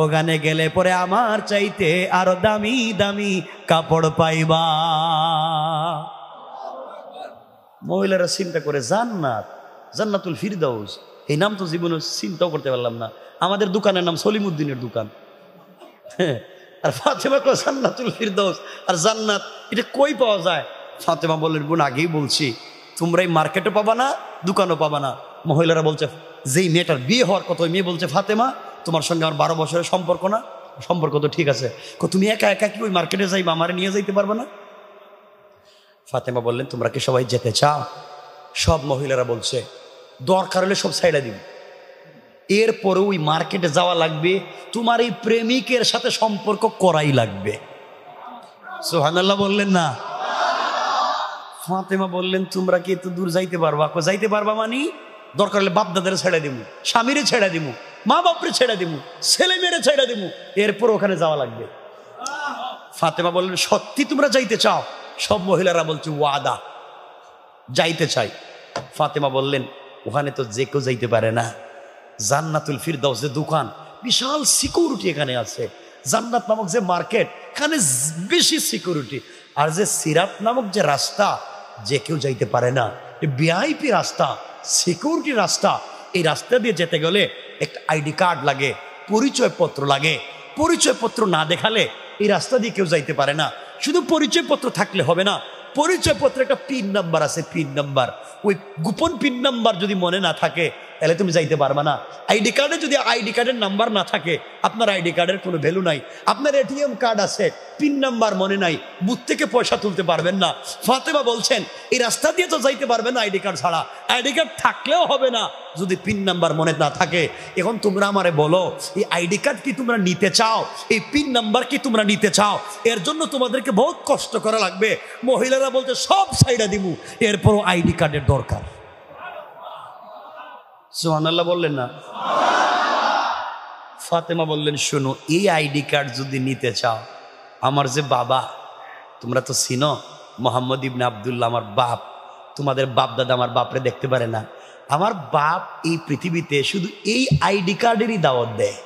ওখানে গেলে পরে আমার চাইতে আরো দামি দামি কাপড় পাইবা। মহিলারা চিন্তা করে জান্নাতুল ফিরদাউস, এই নাম তো জীবনে চিন্তাও করতে পারলাম না। আমাদের দোকানের নাম সলিমুদ্দিনের দোকান। আর ফাতেমা কো জান্নাতুল ফিরদাউস, আর জান্নাত এটা কই পাওয়া যায়? ফাতেমা বললেন বোন আগেই বলছি, তোমরা এই মার্কেটও পাবা না, দোকানও পাবা না। মহিলারা বলছে যেই মেয়েটার বিয়ে হওয়ার কথা, ওই মেয়ে বলছে ফাতেমা তোমার সঙ্গে আমার 12 বছরের সম্পর্ক না? সম্পর্ক তো ঠিক আছে, তুমি একা একা কি ওই মার্কেটে যাইবা, আমারে নিয়ে যাইতে পারবে না? ফাতেমা বললেন তোমরা কি সবাই যেতে চাও? সব মহিলারা বলছে দরকার হলে সব ছাইড়া দিবে, এরপরে ওই মার্কেটে যাওয়া লাগবে, তোমার এই প্রেমিকের সাথে সম্পর্ক করাই লাগবে। সুবহানাল্লাহ বললেন না? ফাতেমা বললেন তোমরা কি এত দূর যাইতে পারবা? যাইতে পারবা মানে দরকার হলে বাপ দাদারে ছেড়ে দিমু, স্বামীরে ছেড়ে দিমু, মা বাপরে ছেড়ে দিমু, ছেলে মেয়েরে ছেড়ে দিমু, এরপর ওখানে যাওয়া লাগবে। ফাতেমা বললেন সত্যি তোমরা যাইতে চাও? সব মহিলারা বলছে ওয়াদা, যাইতে চাই। ফাতেমা বললেন ওখানে তো যে কেউ যাইতে পারে না, জান্নাতুল ফিরদাউস যে দোকান, বিশাল সিকিউরিটি এখানে আছে। জান্নাত নামক যে মার্কেট, এখানে বেশি সিকিউরিটি। আর যে সিরাত নামক যে রাস্তা, যে কেউ যাইতে পারে না, ভিআইপি রাস্তা, সিকিউরিটি রাস্তা। এই রাস্তা দিয়ে যেতে গেলে একটা আইডি কার্ড লাগে, পরিচয়পত্র লাগে। পরিচয়পত্র না দেখালে এই রাস্তা দিয়ে কেউ যাইতে পারে না। শুধু পরিচয়পত্র থাকলে হবে না, পরিচয়পত্রে একটা পিন নাম্বার আছে, পিন নাম্বার। ওই গোপন পিন নাম্বার যদি মনে না থাকে তাহলে তুমি যাইতে পারবে না। আইডি কার্ডে যদি আইডি কার্ডের নাম্বার না থাকে, আপনার আইডি কার্ডের কোনো ভ্যালু নাই। আপনার এটিএম কার্ড আছে, পিন নাম্বার মনে নাই, বুথ থেকে পয়সা তুলতে পারবেন না। ফাতেমা বলছেন এই রাস্তা দিয়ে তো যাইতে পারবে না আইডি কার্ড ছাড়া, আইডি কার্ড থাকলেও হবে না যদি পিন নাম্বার মনে না থাকে। এখন তোমরা আমারে বলো এই আইডি কার্ড কি তোমরা নিতে চাও? এই পিন নাম্বার কি তোমরা নিতে চাও? এর জন্য তোমাদেরকে বহুত কষ্ট করা লাগবে। মহিলারা বলতে সব সাইডা দিমু, এরপরও আইডি কার্ডের দরকার। সুবহানাল্লাহ বললেন না? ফাতেমা বললেন শোনো, এই আইডি কার্ড যদি নিতে চাও, আমার যে বাবা, তোমরা তো চিনো মোহাম্মদ ইবনে আব্দুল্লাহ, আমার বাপ, তোমাদের বাপ দাদা আমার বাপরে দেখতে পারে না। আমার বাপ এই পৃথিবীতে শুধু এই আইডি কার্ডেরই দাওয়াত দেয়।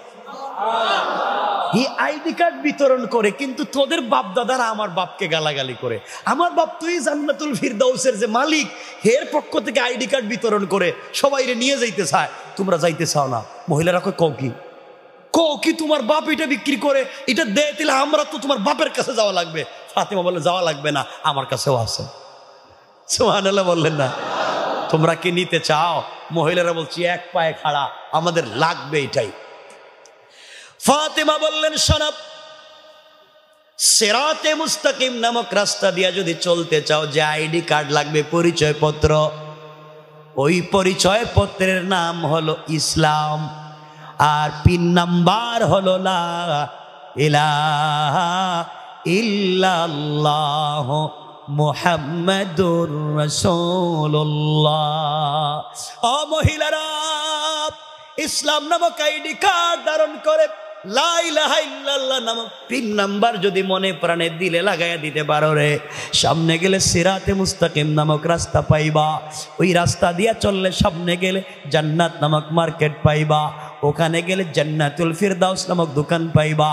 এই আইডি কার্ড বিতরণ করে, কিন্তু তোদের বাপ দাদারা আমার বাপকে গালাগালি করে। আমার বাপ তুই জান্নাতুল ফিরদাউসের যে মালিক, এর পক্ষ থেকে আইডি কার্ড বিতরণ করে সবাইরে নিয়ে যাইতে চায়, তোমরা যাইতে চাও না। মহিলারা কয় কও কি তোমার বাপ এটা বিক্রি করে, এটা দেয়, তাহলে আমরা তো তোমার বাপের কাছে যাওয়া লাগবে। ফাতেমা বলে যাওয়া লাগবে না, আমার কাছেও আছে। সুবহানাল্লাহ বললেন না? তোমরা কি নিতে চাও? মহিলারা বলছি এক পায়ে খাড়া, আমাদের লাগবে এটাই। ফাতেমা বললেন শোনো, সিরাতে মুস্তাকিম নামক রাস্তা দিয়া যদি চলতে চাও, যে আইডি কার্ড লাগবে, পরিচয় পত্র, ওই পরিচয় পত্রের নাম হলো ইসলাম, আর পিন নাম্বার হলো লা ইলাহা ইল্লাল্লাহ মুহাম্মাদুর রাসূলুল্লাহ। ও মহিলারা, ইসলাম নামক আইডি কার্ড ধারণ করে লা ইলাহা ইল্লাল্লাহ নামক পিন নাম্বার যদি মনে প্রাণে দিলে লাগাইয়া দিতে পারো রে, সামনে গেলে সিরাতে মুস্তাকিম নামক রাস্তা পাইবা। ওই রাস্তা দিয়া চললে সামনে গেলে জান্নাত নামক মার্কেট পাইবা, ওখানে গেলে জান্নাতুল ফিরদাউস নামক দোকান পাইবা।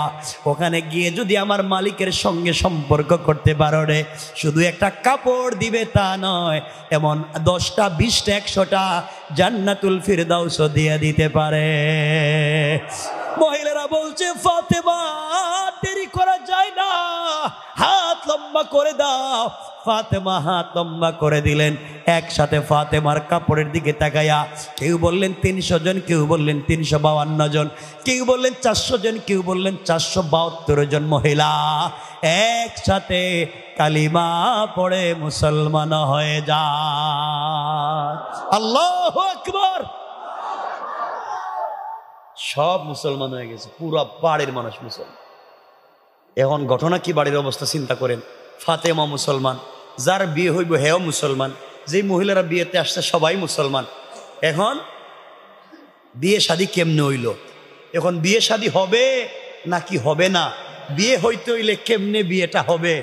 ওখানে গিয়ে যদি আমার মালিকের সঙ্গে সম্পর্ক করতে পারো রে, শুধু একটা কাপড় দিবে তা নয়, এমন 10টা 20টা 100টা জান্নাতুল ফিরদাউসও দিয়ে দিতে পারে। মহিলারা বলছে ফাতেমা দেরি করা যায় না, হাত লম্বা করে দাও। ফাতেমা হাত লম্বা করে দিলেন। একসাথে ফাতেমার কাপড়ের দিকে তাকাইয়া কেউ বললেন 300 জন, কেউ বললেন 352 জন, কেউ বললেন 400 জন, কেউ বললেন 472 জন মহিলা একসাথে কালিমা পড়ে মুসলমান হয়ে যায়। আল্লাহু আকবার। সব মুসলমান হয়ে গেছে, পুরো বাড়ির মানুষ মুসলমান। এখন ঘটনা কি বাড়ির অবস্থা চিন্তা করেন। ফাতেমা মুসলমান, যার বিয়ে হইব হেও মুসলমান, যে মহিলারা বিয়েতে আসছে সবাই মুসলমান। এখন বিয়ে শাদী কেমনে হইল? এখন বিয়ে শাদী হবে নাকি হবে না? বিয়ে হইতে হইলে কেমনে বিয়েটা হবে?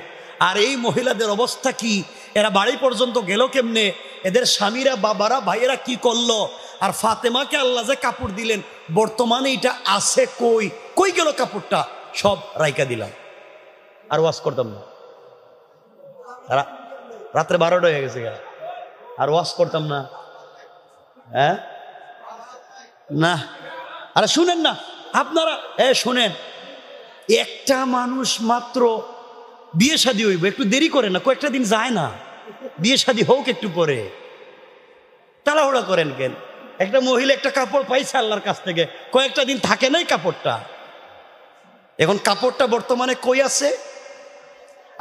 আর এই মহিলাদের অবস্থা কি? এরা বাড়ি পর্যন্ত গেল কেমনে? এদের স্বামীরা, বাবারা, ভাইয়েরা কি করলো? আর ফাতেমাকে আল্লাহ যে কাপড় দিলেন, বর্তমানে এটা আছে কই? কই গেল কাপড়টা? সব রাইকা দিলাম, আর ওয়াজ করতাম না। রাত্রে 12টা হয়ে গেছে, আর ওয়াজ করতাম না। হ্যাঁ না, আরে শুনেন না আপনারা, শুনেন, একটা মানুষ মাত্র বিয়ে শাদী হইব, একটু দেরি করে না, কয়েকটা দিন যায় না? বিয়ে শাদী হোক একটু পরে, তাড়াহুড়া করেন কেন? একটা মহিলা একটা কাপড় পাইছে আল্লাহর কাছ থেকে, কয়েকটা দিন থাকে নাই কাপড়টা। এখন কাপড়টা বর্তমানে কই আছে?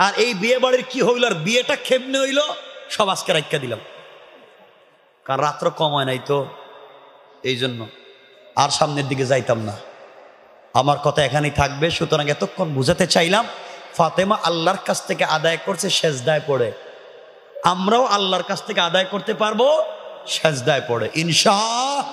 আর এই বিয়ে বাড়ির কি হইল, আর বিয়েটা কেমনে হইল, সব আজকে রাইখা দিলাম। কারণ রাত্র কম হয় নাই তো, এই জন্য আর সামনের দিকে যাইতাম না। আমার কথা এখানেই থাকবে। সুতরাং এতক্ষণ বুঝাতে চাইলাম, ফাতেমা আল্লাহর কাছ থেকে আদায় করছে সেজদায় পড়ে, আমরাও আল্লাহর কাছ থেকে আদায় করতে পারবো সেজদায় পড়ে ইনশাআল্লাহ।